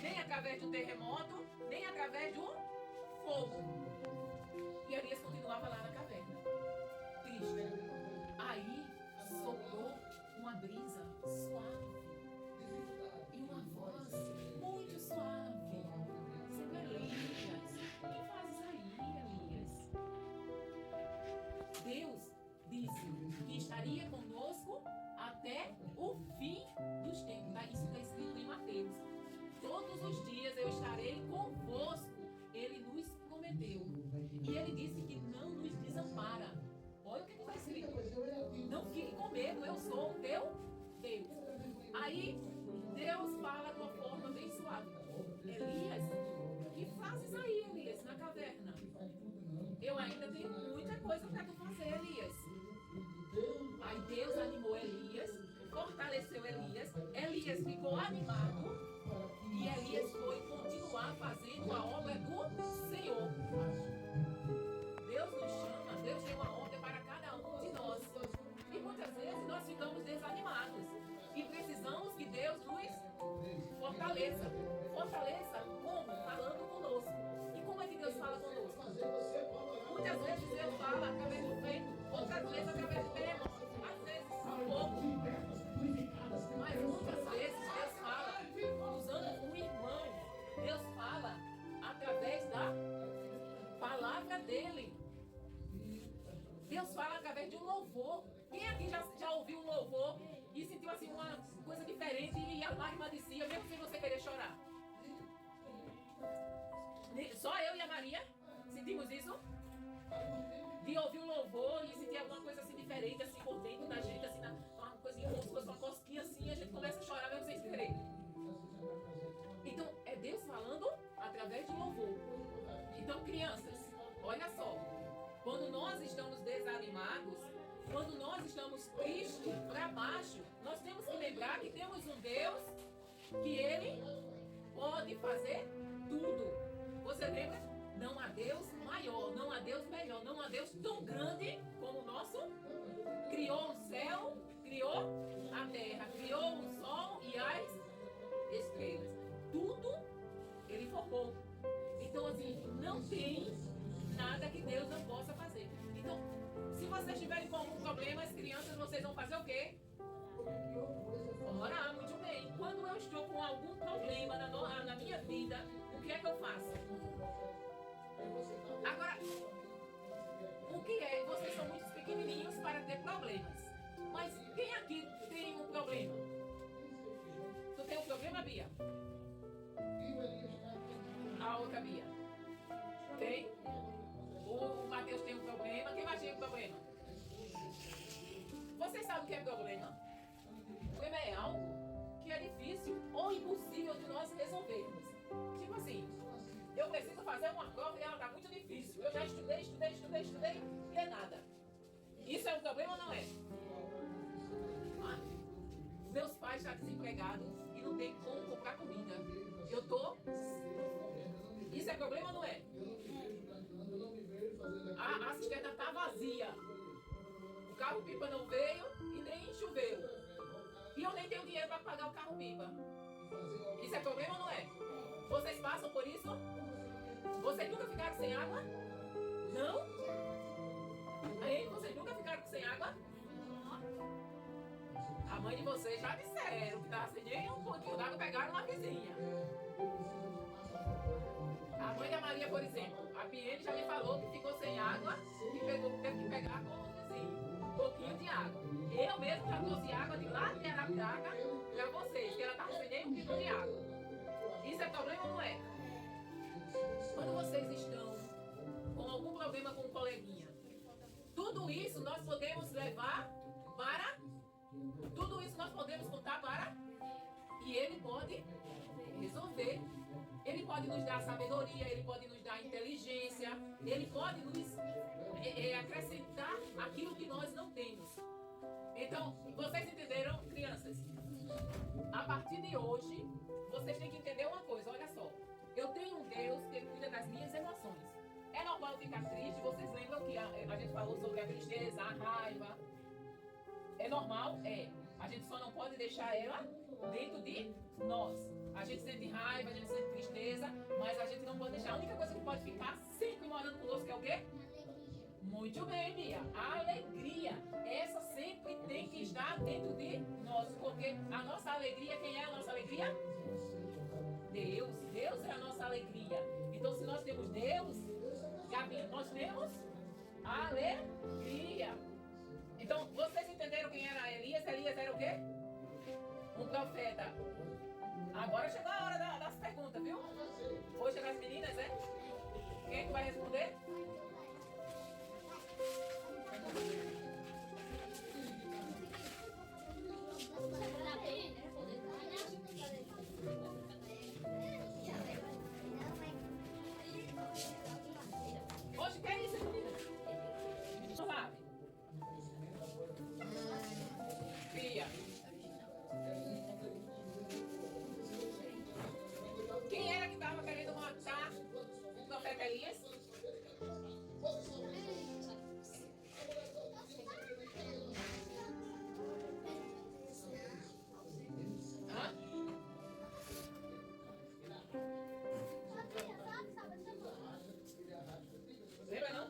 nem através do terremoto, nem através do fogo. E Elias continuava lá na caverna, triste. Aí convosco até o fim dos tempos. Isso está escrito em Mateus. Todos os dias eu estarei convosco. Ele nos prometeu. E ele disse que não nos desampara. Olha o que está escrito. Não fique com medo, eu sou o teu Deus. Aí Deus fala de uma forma bem suave. Elias, que fazes aí, Elias, na caverna? Eu ainda tenho muita coisa para tu fazer, Elias. Aí Deus animou Elias, fortaleceu Elias. Elias ficou animado. E Elias foi continuar fazendo a obra do Senhor. Deus nos chama, Deus tem uma obra para cada um de nós. E muitas vezes nós ficamos desanimados. E precisamos que Deus nos fortaleça. Fortaleça como? Falando conosco. E como é que Deus fala conosco? Muitas vezes Deus fala através do vento, outras vezes através do terremoto. Às vezes um pouco. Mas muitas vezes Deus fala usando um irmão. Deus fala através da palavra dele. Deus fala através de um louvor. Quem aqui já ouviu um louvor e sentiu assim uma coisa diferente e a lágrima descia, mesmo sem você querer chorar? Só eu e a Maria sentimos isso? De ouvir um louvor e sentir alguma coisa assim diferente, assim por dentro da gente, assim, uma coisinha como se fosse uma cosquinha assim, a gente começa a chorar mesmo sem querer. Então, é Deus falando através de louvor. Então, crianças, olha só. Quando nós estamos desanimados, quando nós estamos tristes, para baixo, nós temos que lembrar que temos um Deus que Ele pode fazer tudo. Você lembra? Não há Deus maior, não há Deus melhor, não há Deus tão grande como o nosso. Criou o céu, criou a terra, criou o sol e as estrelas. Tudo Ele formou. Então, assim, não tem nada que Deus não possa fazer. Então, se vocês tiverem com algum problema, as crianças, vocês vão fazer o quê? Orar, muito bem. Quando eu estou com algum problema na minha vida, o que é que eu faço? Agora, o que é? Vocês são muito pequenininhos para ter problemas. Mas quem aqui tem um problema? Tu tem um problema, Bia? A outra Bia? Tem? O Mateus tem um problema. Quem mais tem um problema? Vocês sabem o que é problema? Problema é algo que é difícil ou impossível de nós resolvermos. Tipo assim, eu preciso fazer uma prova e ela está muito difícil. Eu já estudei e é nada. Isso é um problema ou não é? Meus pais estão desempregados e não tem como comprar comida. Eu tô... Isso é problema ou não é? A cisterna está vazia. O carro-pipa não veio e nem choveu. E eu nem tenho dinheiro para pagar o carro-pipa. Isso é problema ou não é? Vocês passam por isso? Vocês nunca ficaram sem água? Não? Aí, vocês nunca ficaram sem água? A mãe de vocês já disseram que estava sem nem um pouquinho d'água, pegaram na vizinha. A mãe da Maria, por exemplo, a Piene já me falou que ficou sem água e teve que pegar com o vizinho um pouquinho de água. Eu mesmo já trouxe água de lá de Arapiraca para vocês, que ela estava sem nem um quilo de água. Isso é problema ou não é? Quando vocês estão com algum problema com um coleguinha, tudo isso nós podemos levar para... Tudo isso nós podemos contar para... E Ele pode resolver. Ele pode nos dar sabedoria, Ele pode nos dar inteligência, Ele pode nos acrescentar aquilo que nós não temos. Então, vocês entenderam, crianças? A partir de hoje, vocês têm que entender uma coisa, olha só. Eu tenho um Deus que cuida das minhas emoções. É normal ficar triste, vocês lembram que a gente falou sobre a tristeza, a raiva. É normal? É. A gente só não pode deixar ela dentro de nós. A gente sente raiva, a gente sente tristeza, mas a gente não pode deixar. A única coisa que pode ficar sempre morando conosco é o quê? Muito bem, Bia. A alegria. Essa sempre tem que estar dentro de nós. Porque a nossa alegria, quem é a nossa alegria? Deus. Deus é a nossa alegria. Então, se nós temos Deus, Gabi, nós temos alegria. Então, vocês entenderam quem era Elias? Agora chegou a hora das perguntas, viu? Hoje é das meninas, é? Quem é que vai responder? Hoje, que é isso, menina? Não sabe? Fia. Quem era que estava querendo matar o profeta Elias? Hã? Lembra não?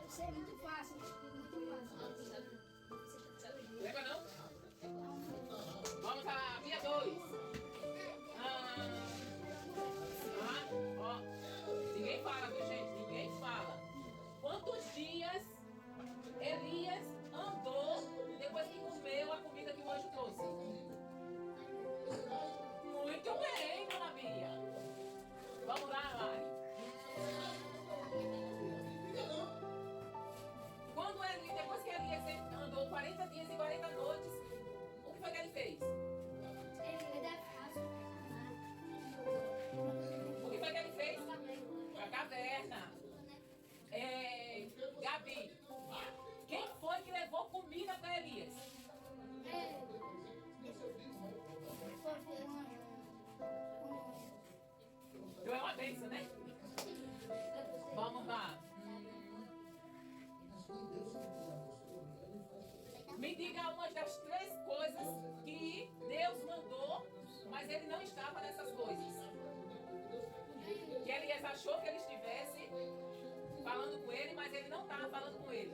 Isso é muito fácil. Muito fácil. Lembra não? Vamos a via 2. Ó. Ninguém fala, viu, gente? Ninguém fala. Quantos dias Elias andou depois que comeu a comida que o anjo trouxe? Muito bem, dona Bia. Vamos lá, Mari. Depois que Elias andou 40 dias e 40 noites, o que foi que ele fez? O que foi que ele fez? Para a caverna. Gabi, quem foi que levou comida para Elias? Então é uma bênção, né? Vamos lá. Me diga uma das 3 coisas que Deus mandou, mas ele não estava nessas coisas. Que Elias achou que ele estivesse falando com ele, mas ele não estava falando com ele.